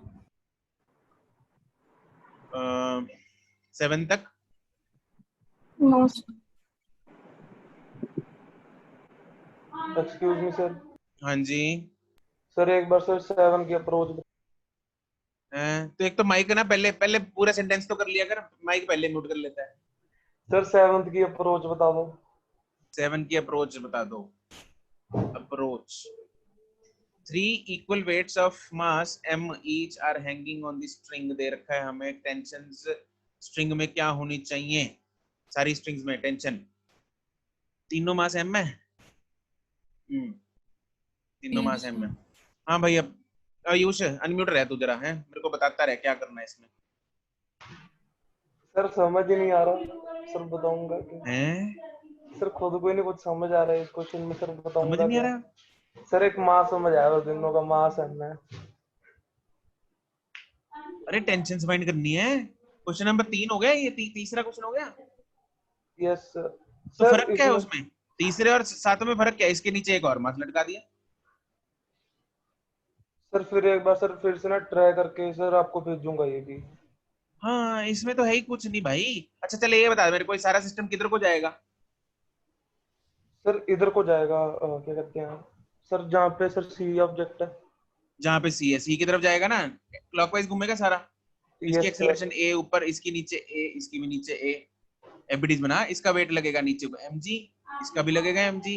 7 तक। No excuse me sir. हाँ जी। सर एक बार सर 7 की अप्रोच। तो एक तो माइक ना पहले पहले पूरा सेंटेंस तो कर लिया कर, माइक पहले म्यूट कर लेता है। सर 7 की अप्रोच बता दो। 7 की अप्रोच बता दो। Approach 3 equal weights of mass m each are hanging on the string। दे रखा है हमें टेंशंस स्ट्रिंग में क्या होनी चाहिए, सारी स्ट्रिंग्स में टेंशन, तीनों मास m है। तीनों मास m है। हाँ भाई अब आयुष अनम्यूट रह तू जरा, है मेरे को बताता रहे क्या करना है इसमें। सर समझ ही नहीं आ रहा सर, बताऊंगा क्या? हैं सर खुद को ही नहीं कुछ समझ आ रहा है इस क्वेश्चन में, सर समझ बताऊंगा नहीं आ क्या? रहा। सर एक मास समझ आया, दोनों का मास है मैं। अरे टेंशंस फाइंड करनी है। क्वेश्चन नंबर 3 हो गया, ये तीसरा क्वेश्चन हो गया। Yes sir. तो सर फर्क क्या है इसमें उसमें, तीसरे और सातवें में फर्क क्या है? इसके नीचे एक और मास लटका दिया। सर फिर एक बार सर फिर से ना ट्राई करके सर आपको भेजूंगा ये भी। हाँ इसमें तो है ही कुछ नहीं भाई। अच्छा चले ये बता मेरे को, सारा सिस्टम किधर को जाएगा? सर इधर को जाएगा, क्या कहते हैं सर, जहाँ पे सर सी ऑब्जेक्ट है। जहाँ पे सी है, सी की तरफ जाएगा ना, क्लॉकवाइज घूमेगा सारा। इसकी यस सर। एक्सेलरेशन ए ऊपर, इसकी नीचे ए, इसकी भी नीचे ए। एफबीडीज बना, इसका वेट लगेगा नीचे को mg, इसका भी लगेगा mg,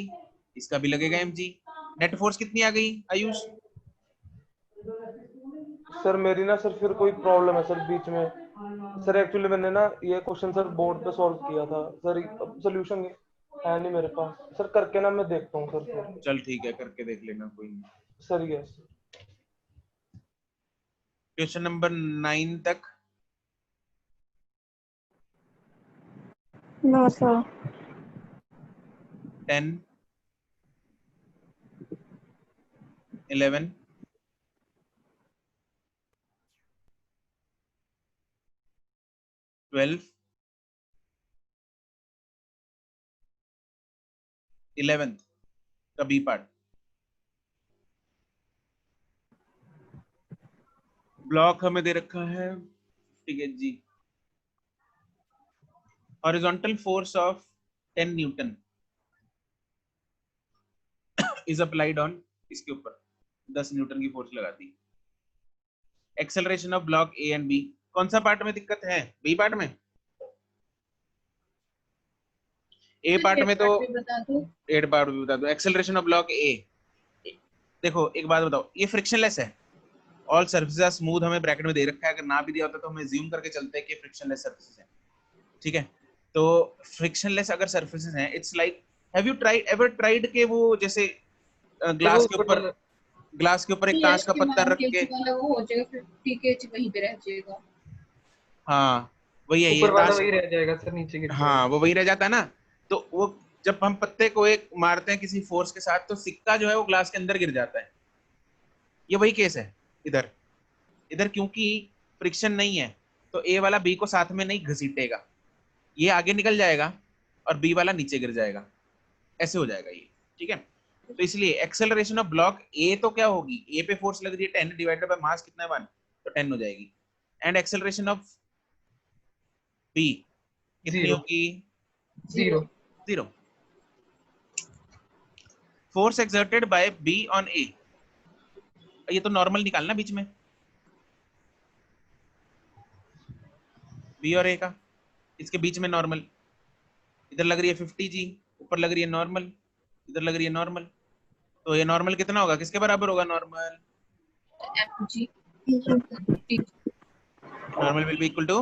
इसका भी लगेगा mg। नेट फोर्स कितनी आ गई आयुष? सर मेरी ना सर फिर कोई प्रॉब्लम है सर बीच में। सर एक्चुअली मैंने ना ये क्वेश्चन सर बोर्ड पे सॉल्व किया था सर, सोल्यूशन है नहीं मेरे पास सर, करके ना मैं देखता हूँ सर फिर। चल ठीक है, करके देख लेना, कोई नहीं। Sir yes. क्वेश्चन नंबर 9 तक। No sir. 10 11 12 11 का बी पार्ट। ब्लॉक हमें दे रखा है, ठीक है जी। Horizontal force of 10 newton is applied on, इसके ऊपर 10 न्यूटन की फोर्स लगा दी। Acceleration of block A and B. कौन सा पार्ट में दिक्कत है? बी पार्ट में। ए पार्ट में तो एड पार्ट भी बता दो। एक्सेलरेशन ऑफ ब्लॉक ए, देखो एक बात बताओ, ये फ्रिक्शनलेस है। ऑल सर्फेसेस आर स्मूथ हमें ब्रैकेट में दे रखा है, अगर ना भी दिया होता तो हम अज्यूम करके चलते हैं कि फ्रिक्शनलेस सर्फेसेस हैं, ठीक है। तो फ्रिक्शनलेस अगर सर्फेसेस हैं, it's like, have you tried ever tried के वो जैसे ग्लास के ऊपर एक कांच का पत्थर रख के, वो हो जाएगा, फिर टीकेच वहीं पे रह जाएगा। हाँ वही है ये ऊपर वाला कांच। वही रह जाएगा सर, नीचे गिर जाएगा। हाँ वो वही रह जाता है ना। तो वो जब हम पत्ते को एक मारते हैं किसी फोर्स के साथ, तो सिक्का जो है वो ग्लास के अंदर गिर जाता है। ये वही केस है इधर। इधर क्योंकि फ्रिक्शन नहीं है, तो ए वाला बी को साथ में नहीं घसीटेगा, ये आगे निकल जाएगा और बी वाला नीचे गिर जाएगा, ऐसे हो जाएगा ये, ठीक है। तो इसलिए एक्सेलरेशन ऑफ ब्लॉक ए तो क्या होगी, ए पे फोर्स लग रही है 10 डिवाइडेड बाय मास कितना है 1, तो 10 हो जाएगी। एंड एक्सेलरेशन ऑफ बी कितनी Zero. होगी? 0. 0। Force exerted by B on A, ये तो नॉर्मल निकालना बीच में, बी और ए का, इसके बीच में नॉर्मल, इधर लग रही है 50 जी, ऊपर लग रही है नॉर्मल, इधर लग रही है नॉर्मल, तो ये नॉर्मल कितना होगा, किसके बराबर होगा normal? mg normal will be equal to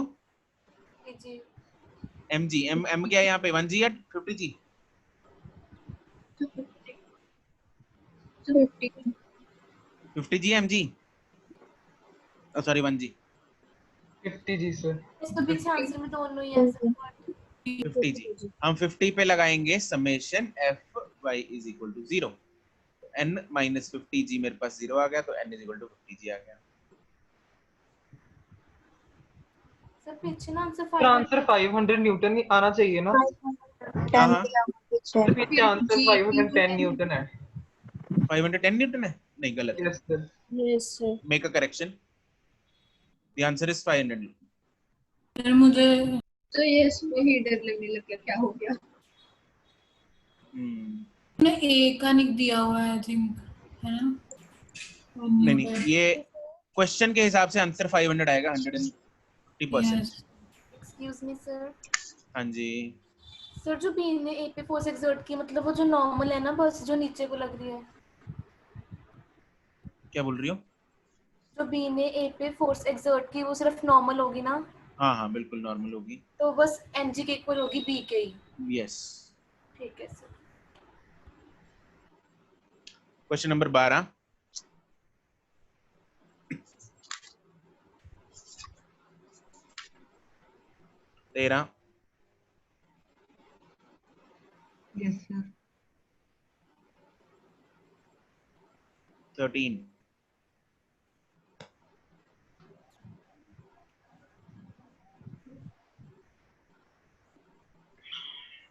mg। m क्या है यहाँ पे, 1g या 50g? 50g mg, sorry 1g। 50 जी सर। इसके पीछे आंसर में दोनों ही है सर। 50g, हम 50 पे लगाएंगे summation f y is equal to 0, n minus 50g मेरे पास 0 आ गया, तो n is equal to 50g आ गया। सर पीछे ना आंसर फिर आंसर 500 न्यूटन ही आना चाहिए ना। हाँ हाँ तो पीछे आंसर 510 न्यूटन है। 510 न्यूटन है, नहीं गलत है। Yes sir. Yes sir. Make a correction, the answer is 500 Newton. फिर मुझे तो ये इसमें ही डर लगने लग गया, क्या हो गया। ने ए का निक दिया हुआ है आई थिंक, है ना? नहीं नहीं, ये क्वेश्चन के हिसाब से आंसर 500 आएगा, 150%। Excuse me sir. हाँ जी, सर जो बी ने ए पे फोर्स एक्सर्ट की, मतलब वो जो नॉर्मल है ना, बस जो नीचे को लग रही है। क्या बोल रही हो? जो बी ने ए पे फोर्स एक्सर्ट की वो सिर्फ नॉर्मल होगी ना? हाँ हाँ बिल्कुल नॉर्मल होगी। तो बस एनजी के इक्वल होगी बी के ही। यस। ठीक है सर। क्वेश्चन नंबर 12, तेरा yes sir. 13,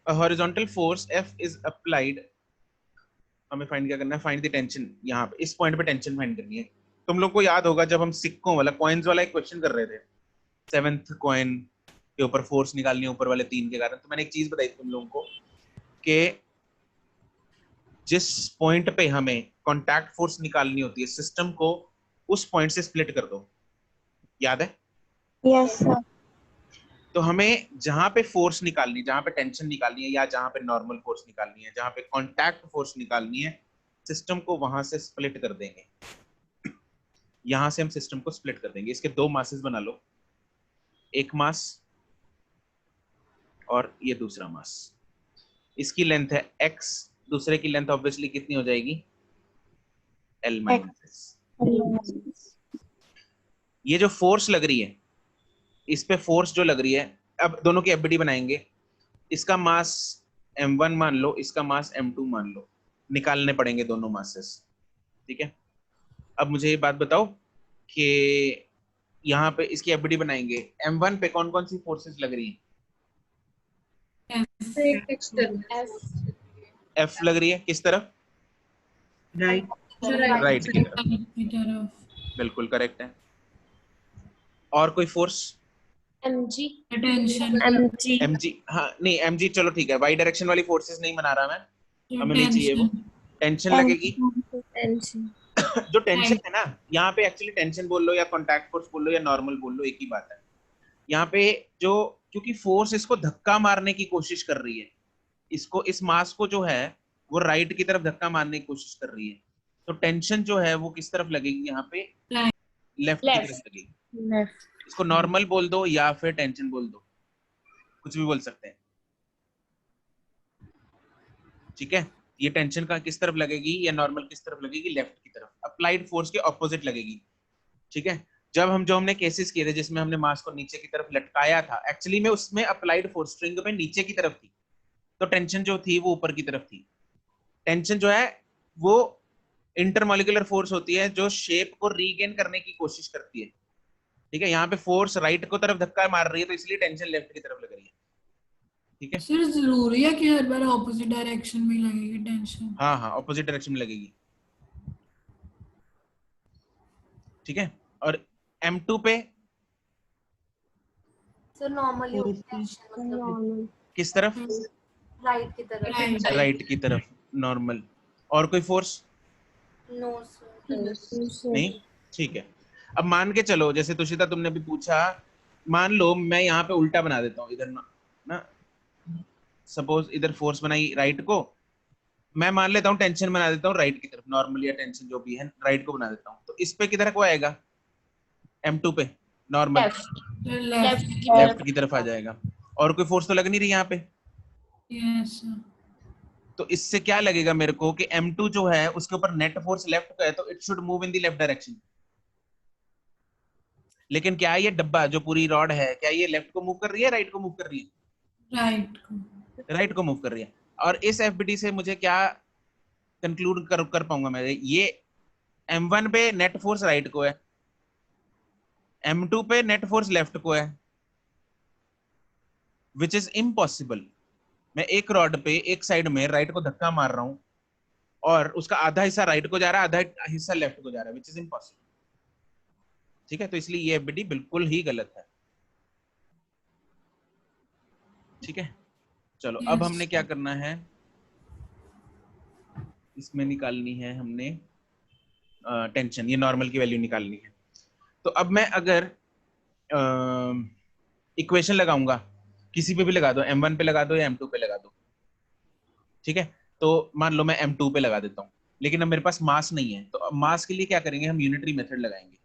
a horizontal force F is applied, हमें फाइंड क्या करना है? Find the tension. यहाँ पे इस पॉइंट पे टेंशन फाइंड करनी है। तुम लोग को याद होगा जब हम सिक्कों वाला, कॉइन्स वाला एक क्वेश्चन कर रहे थे, 7th कॉइन के ऊपर फोर्स निकालनी है ऊपर वाले 3 के कारण, तो मैंने एक चीज बताई तुम लोगों को कि जिस पॉइंट पे हमें कॉन्टैक्ट फोर्स निकालनी होती है, सिस्टम को उस पॉइंट से स्प्लिट कर दो। याद है? Yes sir. तो हमें जहां पे फोर्स निकालनी, जहां पे टेंशन निकालनी है, या जहां पे नॉर्मल फोर्स निकालनी है, जहां पे कॉन्टैक्ट फोर्स निकालनी है, सिस्टम को वहां से स्प्लिट कर देंगे। यहां से हम सिस्टम को स्प्लिट कर देंगे। इसके 2 मासेस बना लो, एक मास और ये दूसरा मास। इसकी लेंथ है x, दूसरे की लेंथ ऑब्वियसली कितनी हो जाएगी? L minus. ये जो फोर्स लग रही है, इस पे फोर्स जो लग रही है, अब दोनों की एफबीडी बनाएंगे। इसका मास m1 मान लो, इसका मास m2 मान लो, निकालने पड़ेंगे दोनों मासेस। ठीक है, अब मुझे ये बात बताओ कि यहाँ पे इसकी एफबीडी बनाएंगे, m1 पे कौन कौन सी फोर्सेस लग रही हैं? F लग रही है, किस तरफ? राइट की तरफ। बिल्कुल करेक्ट है। और कोई फोर्स? एमजी। mg, हाँ नहीं mg चलो ठीक है, वाई डायरेक्शन वाली फोर्सेस नहीं बना रहा मैं, हमें नहीं चाहिए वो। टेंशन लगेगी। जो टेंशन है ना, यहाँ पे एक्चुअली टेंशन बोल लो या कॉन्टैक्ट फोर्स बोल लो या नॉर्मल बोल लो, एक ही बात है। यहाँ पे जो, क्योंकि फोर्स इसको धक्का मारने की कोशिश कर रही है, इसको, इस मास को जो है वो राइट की तरफ धक्का मारने की कोशिश कर रही है, तो टेंशन जो है वो किस तरफ लगेगी? यहाँ पे लेफ्ट की तरफ लगेगी। इसको नॉर्मल बोल दो या फिर टेंशन बोल दो, कुछ भी बोल सकते हैं। ठीक है, ये टेंशन का किस तरफ लगेगी या नॉर्मल किस तरफ लगेगी? लेफ्ट की तरफ। अप्लाइड फोर्स के ऑपोजिट लगेगी। ठीक है, जब हमने केसेस किए थे जिसमें हमने मास को नीचे की तरफ लटकाया था, एक्चुअली में उसमें अप्लाइड फोर्स स्ट्रिंग पे नीचे की तरफ थी, तो टेंशन जो थी वो ऊपर की तरफ थी। टेंशन जो है वो इंटरमॉलिक्यूलर फोर्स होती है जो शेप को रीगेन करने की कोशिश करती है। ठीक है, यहाँ पे फोर्स राइट को तरफ धक्का मार रही है, तो इसलिए टेंशन लेफ्ट की तरफ लग रही है। ठीक है सर, जरूरी है कि हर बार ऑपोजिट डायरेक्शन में लगेगी टेंशन? हाँ हाँ, ऑपोजिट डायरेक्शन में लगेगी। ठीक है, और M2 पे सर नॉर्मली होती है मतलब किस तरफ? राइट की तरफ। राइट की तरफ नॉर्मल। और कोई फोर्स? No sir. नहीं। ठीक है, अब मान के चलो, जैसे तुषिता तुमने भी पूछा, मान लो मैं यहाँ पे उल्टा बना देता हूँ, इधर ना सपोज इधर फोर्स बनाई राइट को, मैं मान लेता हूँ टेंशन बना देता हूँ राइट की तरफ, नॉर्मल या टेंशन जो भी है राइट को बना देता हूँ, तो इस पे किधर को आएगा? M2 पे नॉर्मल लेफ्ट की तरफ आ जाएगा। और कोई फोर्स तो लग नहीं रही यहाँ पे। यस। तो इससे क्या लगेगा मेरे को कि M2 जो है उसके ऊपर नेट फोर्स लेफ्ट का है, तो it should move in the left direction. लेकिन क्या ये डब्बा जो पूरी रॉड है, क्या ये लेफ्ट को मूव कर रही है, राइट को मूव कर रही है? राइट को मूव कर रही है। और इस एफबीडी से मुझे क्या कंक्लूड कर पाऊंगा मैं? ये M1 पे नेट फोर्स राइट को है, M2 पे नेट फोर्स लेफ्ट को है, विच इज इम्पॉसिबल। मैं एक रॉड पे एक साइड में राइट को धक्का मार रहा हूं और उसका आधा हिस्सा राइट को जा रहा है, आधा हिस्सा लेफ्ट को जा रहा है, विच इज इम्पॉसिबल। ठीक है, तो इसलिए ये एफबीडी बिल्कुल ही गलत है। ठीक है, चलो अब हमने क्या करना है, इसमें निकालनी है हमने टेंशन, ये नॉर्मल की वैल्यू निकालनी है। तो अब मैं अगर इक्वेशन लगाऊंगा, किसी पे भी लगा दो, M1 पे लगा दो या M2 पे लगा दो। ठीक है, तो मान लो मैं M2 पे लगा देता हूँ, लेकिन अब मेरे पास मास नहीं है, तो अब मास के लिए क्या करेंगे, हम यूनिटरी मेथड लगाएंगे।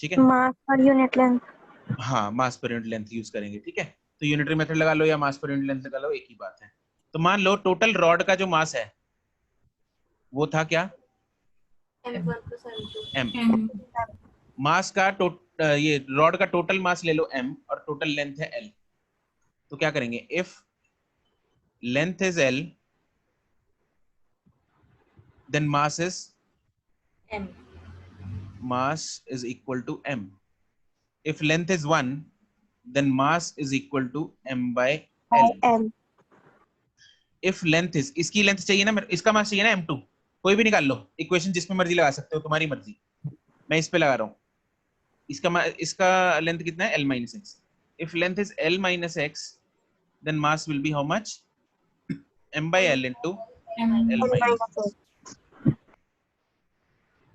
ठीक है, मास पर यूनिट लेंथ। हाँ, मास पर यूनिट लेंथ यूज करेंगे। ठीक है, तो यूनिटरी मेथड लगा लो या मास पर यूनिट लेंथ लगा लो, एक ही बात है। तो मान लो टोटल रॉड का जो मास है वो था क्या, M। मास का ये रॉड का टोटल मास ले लो M और टोटल लेंथ है L। तो क्या करेंगे, if length is L then mass is M. mass is equal to M. If length is 1 then mass is equal to M by L. If length is, इसकी length चाहिए ना, इसका मास चाहिए ना M2, कोई भी निकाल लो इक्वेशन, जिसमें मर्जी लगा सकते हो, तुम्हारी मर्जी। मैं इस पे लगा रहा हूँ, इसका लेंथ कितना है, L minus x. If length is L minus x then mass will be how much, M by L into L minus x.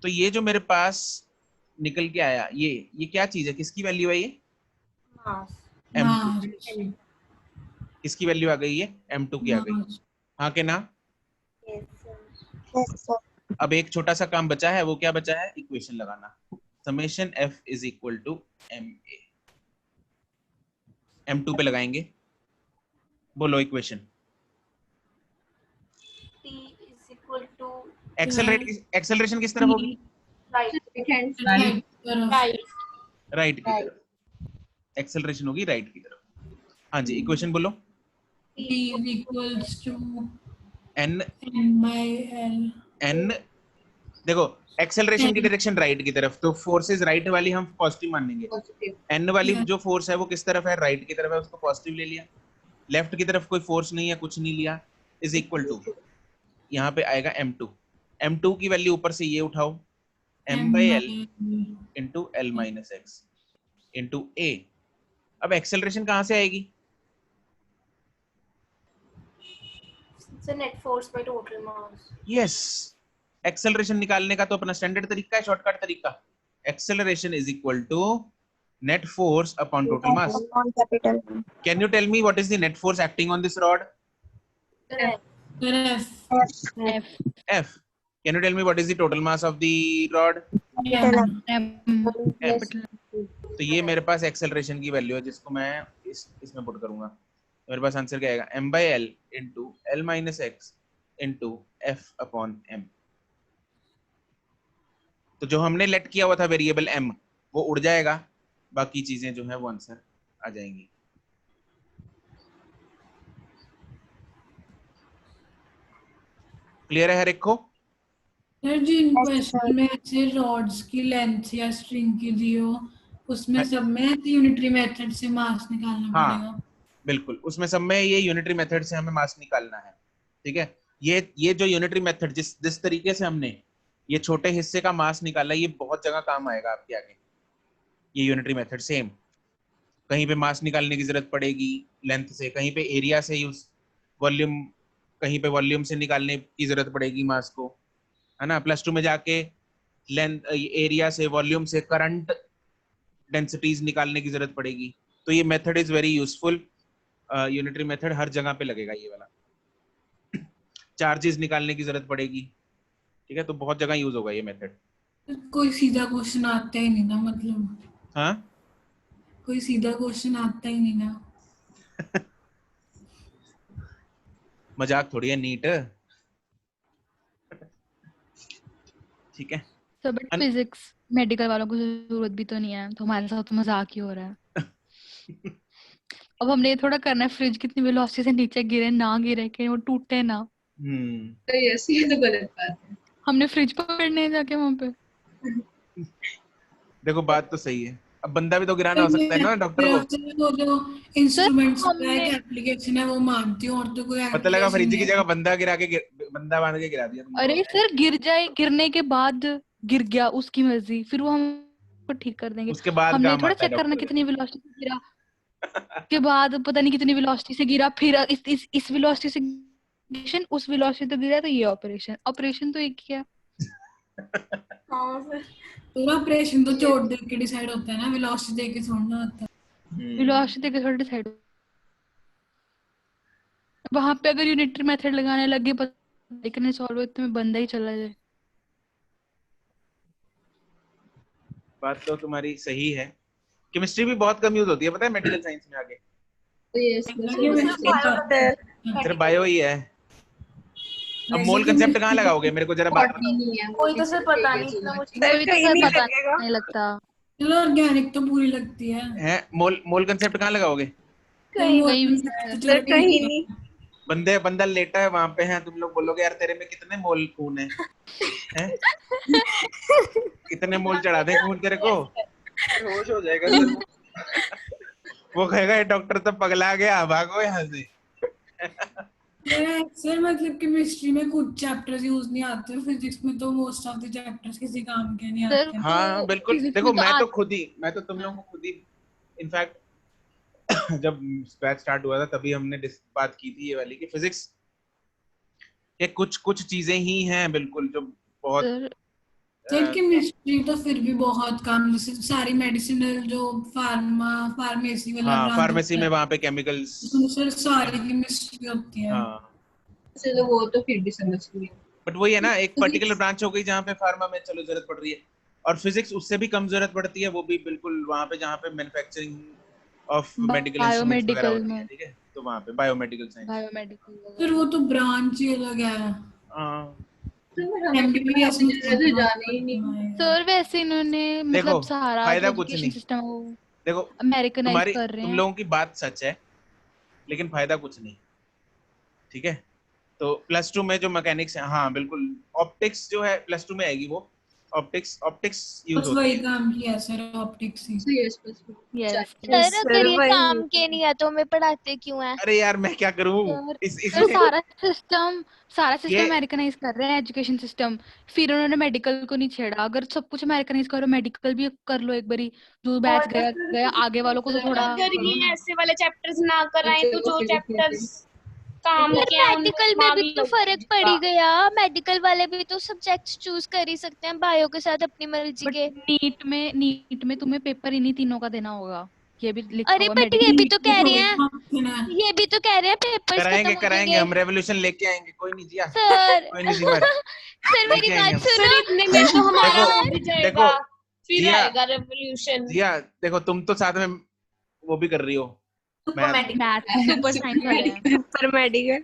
तो ये जो मेरे पास निकल के आया, ये क्या चीज है, किसकी वैल्यू है, ये M2। किसकी वैल्यू आ गई, ये M2 की आ गई, हाँ के ना। अब एक छोटा सा काम बचा है, वो क्या बचा है, इक्वेशन लगाना। Summation F is equal to MA। M2 पे लगाएंगे, बोलो equation. T is equal to acceleration किस तरफ होगी, राइट की तरफ, एक्सेलरेशन होगी राइट की तरफ। हाँ जी, इक्वेशन बोलो। T is equals to N by L। N देखो, एक्सेलरेशन की डायरेक्शन राइट की तरफ, तो फोर्सेस राइट वाली हम पॉजिटिव मानेंगे। N वाली जो फोर्स है वो किस तरफ है, राइट की तरफ है, उसको पॉजिटिव ले लिया। लेफ्ट की तरफ कोई फोर्स नहीं है, कुछ नहीं लिया, इज इक्वल टू, यहाँ पे आएगा M2। M2 की वैल्यू ऊपर से ये उठाओ, M by L into L minus x into A। अब एक्सेलरेशन कहाँ से आएगी, the net force by total mass। Yes, acceleration निकालने का तो अपना स्टैंडर्ड तरीका है, शॉर्टकट तरीका। Acceleration is equal to net force upon total mass. Can you tell me what is the net force acting on this rod, F। Can you tell me what is the total mass of the rod, M। तो ये मेरे पास acceleration की value है, जिसको मैं इसमें put करूंगा, तो मेरे पास आंसर क्या आएगा, M by L into L minus x into F upon M। तो जो हमने लेट किया हुआ था वेरिएबल M, वो उड़ जाएगा, बाकी चीजें जो है वो आंसर आ जाएंगी। क्लियर है हर एक को? सर जिन क्वेश्चन में ऐसे रॉड्स की लेंथ या स्ट्रिंग की दी हो, उसमें सब में यूनिटरी मेथड से मास निकालना पड़ेगा। बिल्कुल, उसमें सब में ये यूनिटरी मेथड से हमें मास निकालना है। ठीक है, ये जो यूनिटरी मेथड जिस तरीके से हमने ये छोटे हिस्से का मास निकाला, ये बहुत जगह काम आएगा आपके आगे। ये यूनिटरी मेथड सेम, कहीं पे मास निकालने की जरूरत पड़ेगी लेंथ से, कहीं पे एरिया से यूज वॉल्यूम, कहीं पे वॉल्यूम से निकालने की जरूरत पड़ेगी मास को, है ना। +2 में जाके लेंथ, एरिया से, वॉल्यूम से करंट डेंसिटीज निकालने की जरूरत पड़ेगी। तो ये method is very useful, unitary method हर जगह पे लगेगा ये वाला। चार्जेस निकालने की जरूरत पड़ेगी, ठीक है, तो बहुत जगह यूज होगा ये मेथड। कोई सीधा क्वेश्चन आता ही नहीं ना, मतलब हाँ, कोई सीधा क्वेश्चन आता ही नहीं ना। मजाक थोड़ी है, नीट। ठीक है, तो बट फिजिक्स मेडिकल वालों को जरूरत भी तो नहीं है, तो हमारे साथ तो मजाक ही हो रहा है। अब हमने ये थोड़ा करना है, फ्रिज कितनी वेलोसिटी से नीचे गिरे ना गिरे, कि वो टूटे ना। तो ये तो गलत बात है। हमने फ्रिज पकड़ने हैं जाके वहां पे। देखो बात तो सही है, अब बंदा भी तो गिराना हो सकता है ना डॉक्टर को। वो जो इंस्ट्रूमेंट्स का एक एप्लीकेशन है वो मानती हूँ, और तो कोई पता लगा फ्रिज की application जगह बंदा बांध के गिरा दिया तुमने। अरे सर गिर जाए, गिरने के बाद गिर गया उसकी मर्जी, फिर वो हमको ठीक कर देंगे। उसके बाद हमने काम थोड़ा आता है चेक करना डॉक्टर। कितनी वेलोसिटी से गिरा, के बाद पता नहीं कितनी वेलोसिटी से गिरा, फिर इस वेलोसिटी से उस वेलोसिटी से गिरा, तो ये ऑपरेशन तो एक ही है। पूरा ऑपरेशन तो चोट देख के डिसाइड होता है ना, वेलोसिटी देख के छोड़ना होता है। वेलोसिटी देख के थोड़ा डिसाइड। वहां पे अगर यूनिटरी मेथड लगाने लगे लेकिन सॉल्व होते में बंदा ही चला जाए। बात तो तुम्हारी सही है। केमिस्ट्री भी बहुत कम यूज होती है पता है मेडिकल साइंस में आगे। सिर्फ बायो ही है। अब मोल कंसेप्ट कहाँ लगाओगे मेरे को जरा बात बताओ। कोई तो सर पता नहीं, इतना मुझे कोई तो सर पता नहीं लगता। चलो ऑर्गेनिक तो पूरी लगती है। हैं मोल कंसेप्ट कहाँ लगाओगे? कहीं नहीं। बंदा लेटा है वहां पे है, तुम लोग बोलोगे यार तेरे में कितने मोल खून है? हैं? कितने मोल चढ़ा दे खून तेरे को? होश हो जाएगा सर। वो कहेगा डॉक्टर तो पगला गया, भागो यहाँ से। सर मतलब केमिस्ट्री में कुछ चैप्टर्स यूज नहीं आते, फिजिक्स में तो मोस्ट ऑफ द चैप्टर्स किसी काम के नहीं आते। हाँ बिल्कुल। देखो मैं तो तुम लोगों को खुद ही इनफैक्ट जब बैच स्टार्ट हुआ था तभी हमने बात की थी ये वाली कि फिजिक्स के कुछ चीजें ही हैं बिल्कुल जो बहुत। सर केमिस्ट्री तो फिर भी बहुत कम, जैसे सारी मेडिसिनल जो फार्मेसी वाला हाँ फार्मेसी में वहाँ पे केमिकल्स सर सारी केमिस्ट्री होती है। हाँ चलो वो तो फिर भी समझ गई। बट वही है ना, एक पर्टिकुलर ब्रांच हो गई जहाँ पे फार्मा में चलो जरूरत पड़ रही है, और फिजिक्स उससे भी कम जरूरत पड़ती है, वो भी बिल्कुल वहाँ पे जहाँ पे मैन्युफैक्चरिंग ऑफ मेडिकल इंस्ट्रूमेंट्स वगैरह होती है, ठीक है, तो वहाँ पे बायोमेडिकल साइंस। फिर वो तो ब्रांच ही अलग है। हाँ सर वैसे इन्होंने मतलब सारा फायदा कुछ नहीं। सिस्टम देखो अमेरिकनाइज कर रहे हैं। तुम लोगों की बात सच है लेकिन फायदा कुछ नहीं, ठीक है। तो प्लस 2 में जो मैकेनिक्स है, हाँ बिल्कुल ऑप्टिक्स जो है प्लस 2 में आएगी, वो ऑप्टिक्स यूज होती है। काम किया सर ऑप्टिक्स ही। यस सर अगर ये काम के नहीं है तो हमें पढ़ाते क्यों हैं? अरे यार मैं क्या करूँ इसमें सारा सिस्टम अमेरिकनाइज कर रहे हैं एजुकेशन सिस्टम, फिर उन्होंने मेडिकल को नहीं छेड़ा। अगर सब कुछ अमेरिकनाइज करो मेडिकल भी कर लो एक बारी, जो बैच गया आगे वालों को तो थोड़ा। अगर ये ऐसे वाले चैप्टर्स ना कराएं तो जो चैप्टर्स काम के मेडिकल में भी तो फर्क पड़ ही गया। मेडिकल वाले भी तो सब्जेक्ट्स चूज कर ही सकते हैं बायो के साथ अपनी मर्जी के। नीट में तुम्हें पेपर इन्हीं तीनों का देना होगा, ये भी लिखा अरे बट ये भी तो कह रहे हैं पेपर्स कराएंगे हम रेवोल्यूशन लेके आएंगे, कोई नहीं जिया सर। कोई नहीं जी सर मेरी बात सुनो, इतने में तो हमारा हो भी जाएगा, देखो फिर आएगा रेवोल्यूशन। जिया देखो तुम तो साथ में वो भी कर रही हो सुपर साइंस मेडिकल,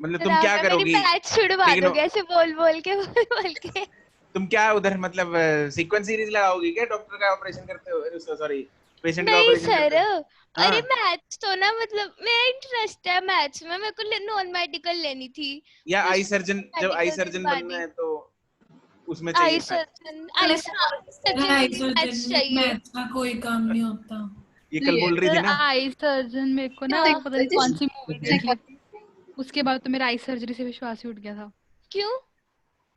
मतलब तुम क्या करोगी? छुड़वा दोगे ऐसे बोल के तुम क्या उधर मतलब सीक्वेंस सीरीज लगाओगी क्या डॉक्टर का ऑपरेशन करते हो? सॉरी पेशेंट का नहीं ऑपरेशन सर। हाँ। अरे मैथ्स तो ना मतलब मेरा इंटरेस्ट है मैथ्स में, मेरे को नॉन मेडिकल लेनी थी। या आई सर्जन, जब आई सर्जन बनना है तो उसमें चाहिए। आई सर्जन चाहिए, कोई काम नहीं होता। ये कल बोल रही थी ना आई सर्जन, मेरे को ना पता नहीं कौन सी मूवी देखी, उसके बाद तो मेरा आई सर्जरी से विश्वास ही उठ गया था। क्यों?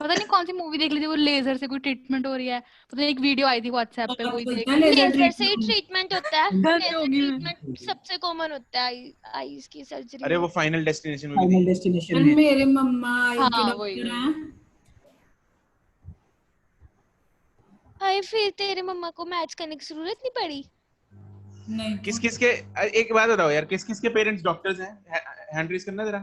पता नहीं कौन सी मूवी देख ली थी, वो लेजर से कोई ट्रीटमेंट हो रही है, पता नहीं एक वीडियो आई थी व्हाट्सएप पे, वही देख। लेजर से ही ट्रीटमेंट होता है, लेजर ट्रीटमेंट सबसे कॉमन होता है आईज की सर्जरी। अरे वो फाइनल डेस्टिनेशन में भी थी। मेरे मम्मा आई के डॉक्टर हैं। हाय फिर तेरे मम्मा को मैच करने की जरूरत नहीं पड़ी? नहीं। किस के एक बात बताओ यार, किस के पेरेंट्स डॉक्टर्स हैं? हैंड रेज करना जरा।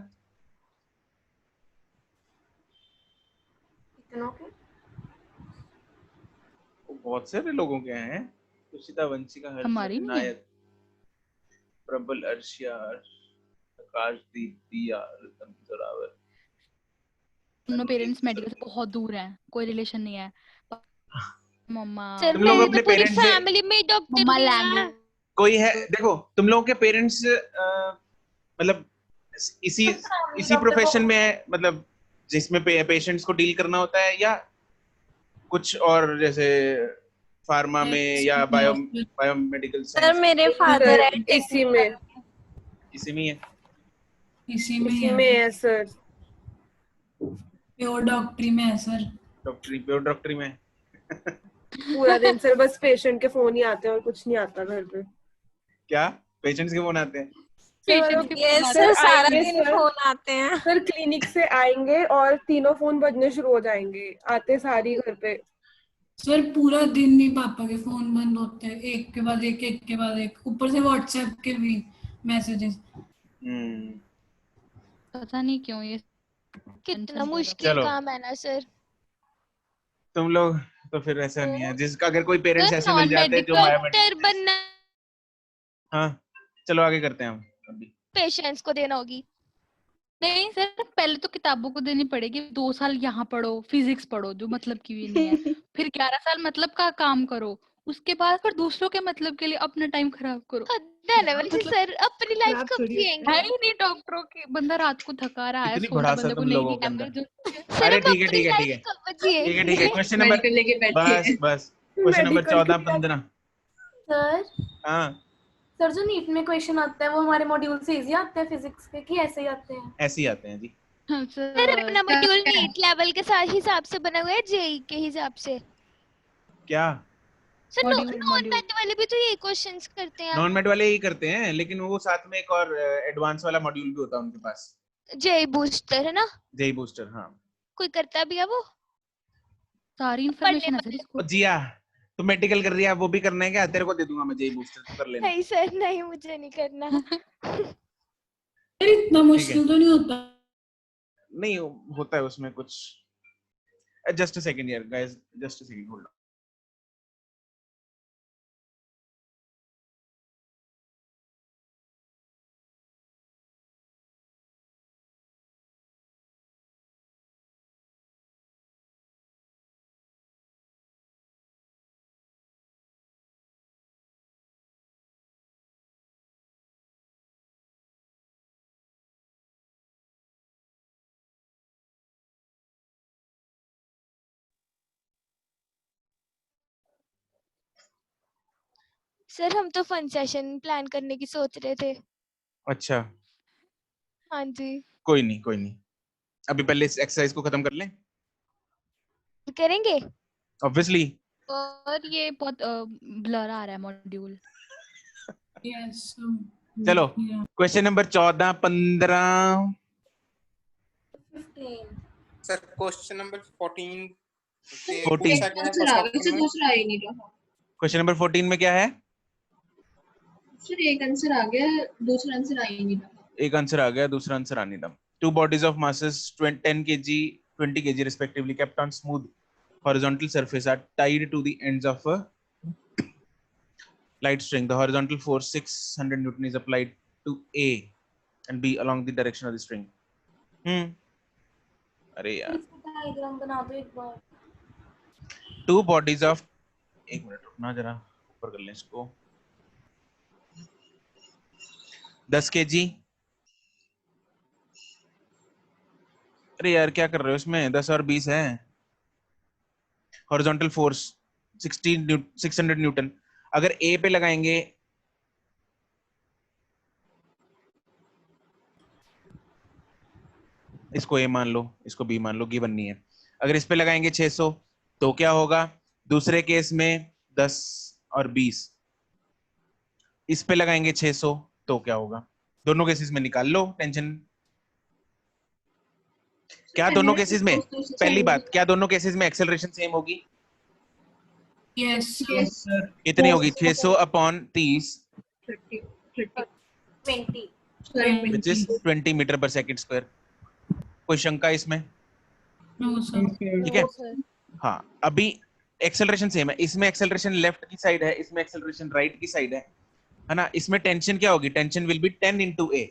बहुत सारे लोगों के हैं। सुशिता, वंशिका, हर्षिता, नायक, प्रबल, अर्शिया, आकाशदीप, दिया, रतन, जोरावर। दोनों पेरेंट्स मेडिकल से बहुत दूर हैं, कोई रिलेशन नहीं है। मम्मा सर मेरी तो पूरी फैमिली में डॉक्टर है। कोई है? देखो तुम लोगों के पेरेंट्स मतलब इसी प्रोफेशन में है, मतलब जिसमें पेशेंट्स को डील करना होता है, या कुछ और जैसे फार्मा में या बायोमेडिकल सर साइंस? मेरे फादर है इसी में इसी में है। इसी में इसी है में है सर। प्योर डॉक्टरी में है सर। प्योर डॉक्टरी में पूरा दिन सर बस पेशेंट के फोन ही आते हैं और कुछ नहीं आता घर पे। क्या पेशेंट्स के फोन आते हैं? पेशेंट के ये फोन सर आते सारा आएंगे दिन सर। फोन आते हैं। सर क्लिनिक से आएंगे और तीनों फोन बजने शुरू हो जाएंगे, आते सारी घर पे। सर पूरा दिन ही पापा के फोन बंद होते हैं, एक के बाद एक, ऊपर से व्हाट्सएप के भी मैसेजेस। पता नहीं क्यों ये कितना मुश्किल चलो। काम है ना सर। तुम लोग तो फिर ऐसा नहीं है, जिसका अगर कोई पेरेंट्स सर ऐसे मिल जाते हैं जो डॉक्टर बनना हाँ चलो आगे करते हैं हम अभी। पेशेंट्स को देना होगी। नहीं सर, पहले तो किताबों को देनी पड़ेगी, 2 साल यहाँ पढ़ो, फिजिक्स पढ़ो जो मतलब की भी नहीं है, फिर 11 साल मतलब का काम करो, उसके बाद फिर दूसरों के मतलब के लिए अपना टाइम खराब करो। वैसे सर अपनी लाइफ कब है जिएंगे? ही नहीं डॉक्टरों की, बंदा रात को थका रहा है, इतनी सोता भड़ासा बंदे को तुम नहीं लोगों के दिया अंदर। अरे ठीक है ठीक है ठीक है ठीक है क्वेश्चन नंबर बस क्वेश्चन नंबर 14-15। सर हाँ सर जो नीट में क्वेश्चन आता है वो हमारे मॉड्यूल से इजी आते हैं फिजिक्स के कि ऐसे ही आते हैं? ऐसे ही आते हैं जी। सर अपना मॉड्यूल नीट लेवल के साथ हिसाब से बना हुआ है, जेई के हिसाब से। क्या सर नॉन मैथ वाले भी तो यही क्वेश्चंस करते हैं। नॉन मैथ वाले यही करते हैं, लेकिन वो साथ में एक और एडवांस वाला मॉड्यूल भी होता है उनके पास, जेई बूस्टर है ना? JEE booster. हाँ कोई करता भी है वो? सारी इन्फॉर्मेशन है सर इसको। जिया तू मेडिकल कर रही है, वो भी करना है क्या? तेरे को दे दूंगा मैं जेई बूस्टर, तू कर लेना। नहीं सर नहीं, मुझे नहीं करना। इतना मुश्किल तो नहीं होता। नहीं होता है उसमें कुछ। जस्ट अ सेकंड यार guys, just a second hold. Sir हम तो फन सेशन प्लान करने की सोच रहे थे। अच्छा हाँ जी कोई नहीं, अभी पहले इस एक्सरसाइज को खत्म कर लें। करेंगे ऑब्वियसली। और ये बहुत ब्लर आ रहा है मॉड्यूल। यस चलो question number 14-15। Sir question number 14 से 14 पूछा गया है फर्स्ट ऑप्शन में। क्वेश्चन नंबर 14 में क्या है? सर एक आंसर आ गया, दूसरा आंसर आ ही नहीं रहा। एक आंसर आ गया, दूसरा आंसर आ नहीं था। Two bodies of masses 10 kg 20 kg respectively kept on smooth horizontal surface are tied to the ends of a light string. The horizontal force 600 Newton is applied to A and B along the direction of the string. अरे यार diagram बना दो एक बार। Two bodies of, एक minute रुकना जरा, ऊपर कर लें इसको। 10 kg, अरे यार क्या कर रहे हो इसमें? 10 और 20 है। Horizontal force 600 Newton. अगर ए पे लगाएंगे, इसको ए मान लो, इसको बी मान लो, गिवन नहीं है। अगर इस पे लगाएंगे 600 तो क्या होगा? दूसरे केस में 10 और 20, इस पे लगाएंगे 600 तो क्या होगा? दोनों केसेस में निकाल लो टेंशन। क्या दोनों केसेस में, पहली बात, क्या दोनों केसेस में एक्सेलरेशन सेम होगी? Yes sir. कितनी होगी? 600 upon 30 which is 20 metre per second square. कोई शंका इसमें? No sir. ठीक है। हाँ अभी एक्सेलरेशन सेम है, इसमें एक्सेलरेशन लेफ्ट की साइड है, इसमें एक्सेलरेशन राइट की साइड है ना? इसमें टेंशन क्या होगी? Tension will be 10 into A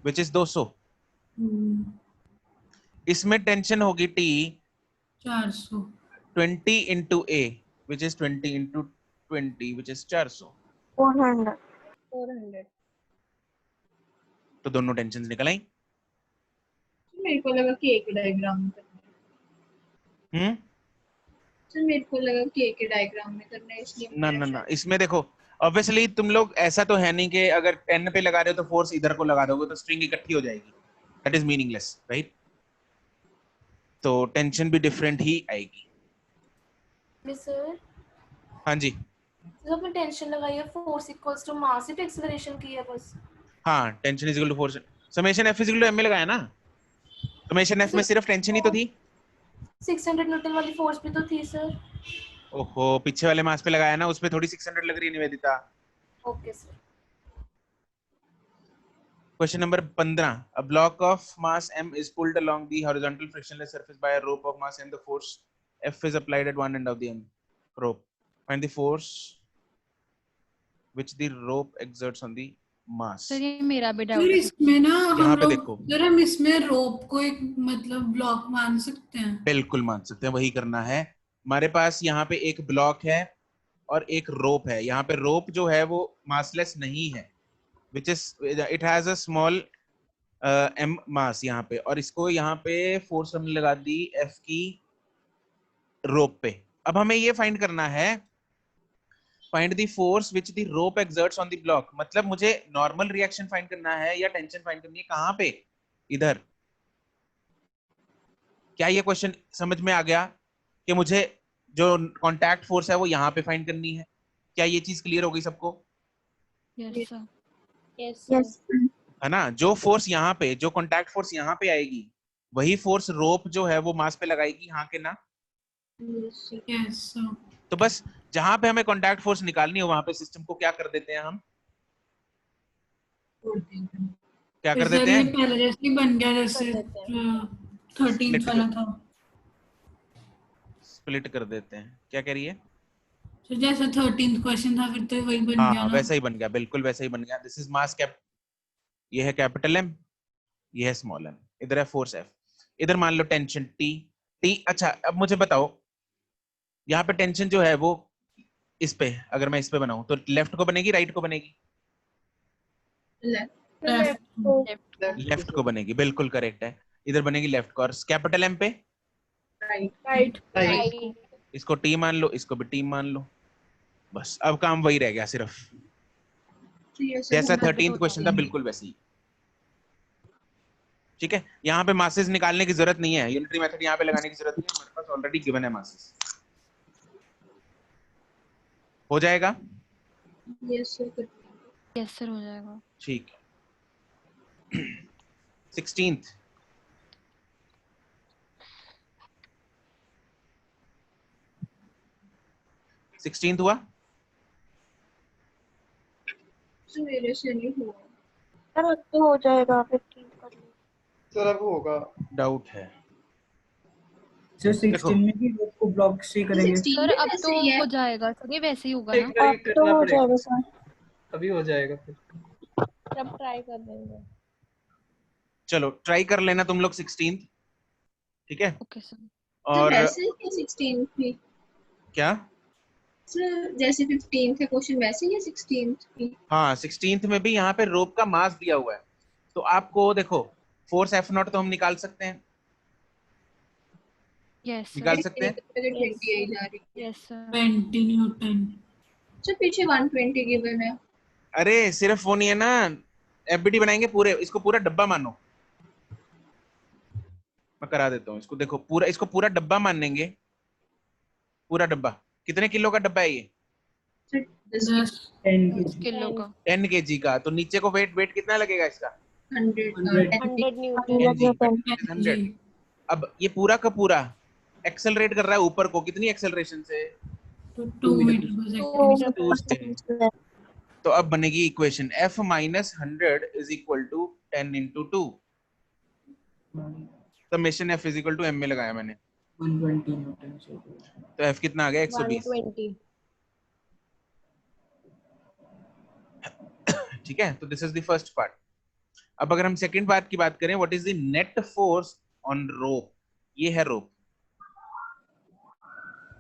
which is 200। इसमें टेंशन होगी T 400 20 into A which is 20 into 20 which is 400। 400 तो दोनों टेंशन निकल आई। मेरे को लगा कि एक डायग्राम सर मेरे को लगा के डायग्राम में करना है इसलिए ना ना ना, इसमें देखो ऑब्वियसली तुम लोग ऐसा तो है नहीं कि अगर 10 पे लगा रहे हो तो फोर्स इधर को लगा दोगे तो स्ट्रिंग इकट्ठी हो जाएगी, दैट इज मीनिंगलेस, राइट? तो टेंशन भी डिफरेंट ही आएगी। सर हाँ जी, तो आपने टेंशन लगाई है, force equals to mass it acceleration की है बस। हाँ, tension is equal to force, summation F is equal to M में लगाया ना, समेशन एफ में सिर्फ टेंशन ही तो थी। 600 न्यूटन वाली फोर्स भी तो थी सर। ओहो, पीछे वाले मास पे लगाया ना, उसपे थोड़ी 600 लग रही है Nivedita. Okay sir. Question number 15. A block of mass m is pulled along the horizontal frictionless surface by a rope of mass m. The force F is applied at one end of the m rope. Find the force which the rope exerts on the mass. Sir ये मेरा भी doubt फिर है। इसमें ना यहाँ हम पे लोग देखो, सर हम इसमें रोप को एक मतलब ब्लॉक मान सकते हैं। बिल्कुल मान सकते हैं, वही करना है। हमारे पास यहाँ पे एक ब्लॉक है और एक रोप है। यहाँ पे रोप जो है वो मासलेस नहीं है, which is it has a small m mass यहाँ पे, और इसको यहाँ पे फोर्स हमने लगा दी F की रोप पे। अब हमें ये फाइंड करना है, find the force which the rope exerts on the block, मतलब मुझे नॉर्मल रिएक्शन फाइंड करना है या टेंशन फाइंड करनी है, कहाँ पे? इधर। क्या ये क्वेश्चन समझ में आ गया कि मुझे जो कॉन्टैक्ट फोर्स है वो यहाँ पे फाइंड करनी है? क्या ये चीज क्लियर हो गई सबको? Yes sir. यस है ना? जो फोर्स यहाँ पे, जो कॉन्टैक्ट फोर्स यहाँ पे आएगी, वही फोर्स रोप जो है वो मास पे लगाएगी, हाँ के ना? Yes sir. तो बस जहां पे हमें कॉन्टैक्ट फोर्स निकालनी हो वहां पे सिस्टम को क्या कर देते हैं हम? क्या कर देते हैं? पहले जैसे ही बन गया, जैसे 13th वाला था, स्प्लिट कर देते हैं। क्या कह रही है? तो जैसे 13th क्वेश्चन था फिर तो वही बन हाँ गया हाँ, ना। वैसा ही बन गया, बिल्कुल वैसा ही बन गया। दिस इज मास कैप, ये है कैपिटल एम, ये है स्मॉल एम, इधर है फोर्स एफ, इधर मान लो टेंशन टी टी। अच्छा अब मुझे बताओ, यहाँ पे टेंशन जो है वो इस पे, अगर मैं इस पे बनाऊं तो लेफ्ट को बनेगी राइट को बनेगी? लेफ्ट को बनेगी, बिल्कुल करेक्ट है। इधर बनेगी लेफ्ट को, और कैपिटल एम पे राइट। इसको टी मान लो, इसको भी टी मान लो। बस अब काम वही रह गया सिर्फ, जैसा 13th क्वेश्चन था बिल्कुल वैसे ही। ठीक है, यहाँ पे मासेस निकालने की जरूरत नहीं है, यूनिटरी मेथड यहाँ पे लगाने की जरूरत नहीं है, हमारे पास ऑलरेडी गिवन है मासेस। हो जाएगा? यस सर हो जाएगा। ठीक है। 16th हुआ? मेरे से नहीं हुआ सर अब तो हो जाएगा 15 कर लो सर। अब होगा, डाउट है सर 16 में भी रोप को ब्लॉक से करेंगे। सर अब तो हो जाएगा सर, ये वैसे ही होगा ना? अब तो हो जाएगा सर, अभी हो जाएगा फिर। सब ट्राई कर देंगे। चलो ट्राई कर लेना तुम लोग 16th, ठीक है? Okay sir. और वैसे ही 16th भी क्या सर, जैसे 15th है क्वेश्चन वैसे ही 16th भी? हाँ 16th में भी यहाँ पे रोप का मास दिया हुआ है, तो आपको देखो फोर्स एफ नॉट तो हम निकाल सकते हैं, यस निकाल सकते हैं। 28 जा रही है। Yes sir. 20 न्यूटन। सर पीछे 120 गिवन है। अरे सिर्फ वो नहीं है ना, एफबीडी बनाएंगे पूरे, इसको पूरा डब्बा मानो। मैं करा देता हूँ इसको, देखो पूरा, इसको पूरा डब्बा मान लेंगे, पूरा डब्बा। कितने किलो का डब्बा है ये? 10 किलो का। 10 kg का, तो नीचे को वेट कितना लगेगा इसका? 100 न्यूटन। 100। अब ये पूरा का पूरा एक्सेलरेट कर रहा है ऊपर को, कितनी एक्सेलरेशन से? 2 मीटर पर सेकंड। तो अब बनेगी equation F minus 100 is equal to 10 into 2। Summation F is equal to M में लगाया मैंने, 120 न्यूटन से। तो F कितना आ गया? 120। 120। ठीक है, तो this is the first part. अब अगर हम सेकंड पार्ट की बात करें, what is the net force on rope? ये है रोप,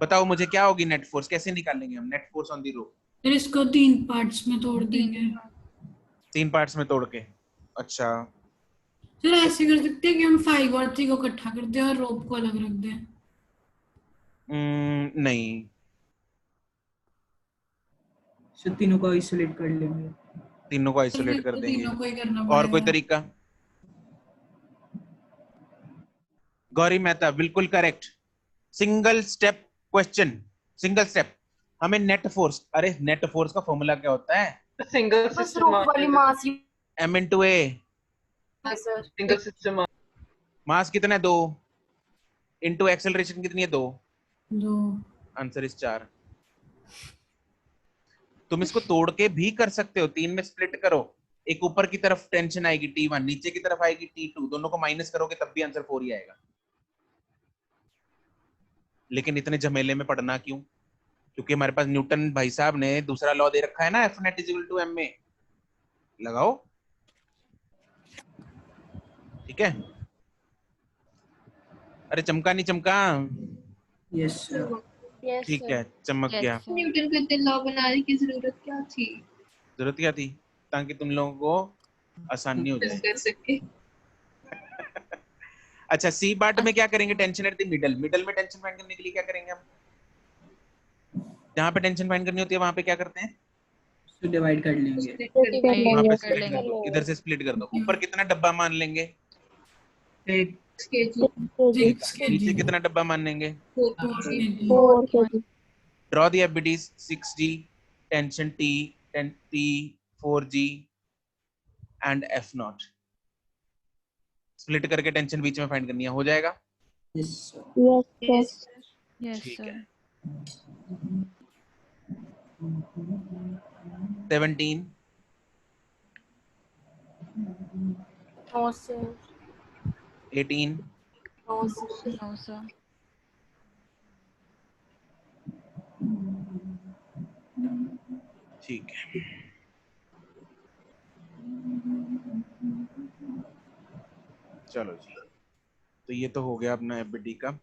बताओ मुझे क्या होगी नेट फोर्स? कैसे निकालेंगे हम net force on the rope? फिर इसको 3 पार्ट्स में तोड़ देंगे। 3 पार्ट्स में तोड़ के? अच्छा सर ऐसे कर सकते हैं कि हम 5 और 3 को इकट्ठा कर दें और रोप को अलग रख दें। नहीं, सर तीनों को आइसोलेट कर लेंगे। तीनों को आइसोलेट कर देंगे। तीनों को ही करना और कोई पड़ेगा। तरीका? गौरी मेहता बिल्कुल correct. Single step question, single step. हमें नेट फोर्स, अरे नेट फोर्स का फॉर्मूला क्या होता है? सिंगल बस रोप वाली मास ही m into a। है सर। Single system. मास कितना है? 2 इंटू एक्सेलरेशन कितनी है? 2। 2। Answer is 4। तुम इसको तोड़ के भी कर सकते हो, 3 में स्प्लिट करो। एक ऊपर की तरफ टेंशन आएगी T1, नीचे की तरफ आएगी T2, दोनों को माइनस करोगे तब भी आंसर 4 ही आएगा। लेकिन इतने झमेले में पढ़ना क्यों? क्योंकि हमारे पास न्यूटन भाई साहब ने दूसरा लॉ दे रखा है ना, F net is equal to ma। लगाओ, ठीक है। अरे चमका नहीं चमका? Yes sir. ठीक है, चमक गया। न्यूटन को इतने लॉ बनाने की जरूरत क्या थी? जरूरत क्या थी? ताकि तुम लोगों को आसानी हो जाए। कर सके। अच्छा, सी पार्ट में क्या करेंगे? Tension at the middle. Middle में टेंशन फाइंड करने के लिए क्या करेंगे हम? जहाँ पे टेंशन फाइंड करनी होती है वहां पे क्या करते हैं? तो डिवाइड कर लेंगे। वहां पे स्प्लिट कर दो, इधर से स्प्लिट कर दो। ऊपर कितना डब्बा मान लेंगे? एक नीचे कितना डब्बा मान लेंगे? 4 kg। Draw the FBDs 6G, tension T, T 4G and F naught. Split करके टेंशन बीच में फाइंड करनी है, हो जाएगा? Yes sir. यस ठीक है। Sir. 17, no sir. 18, no sir. No sir. ठीक है। चलो जी, तो ये तो हो गया अपना एफबीटी का।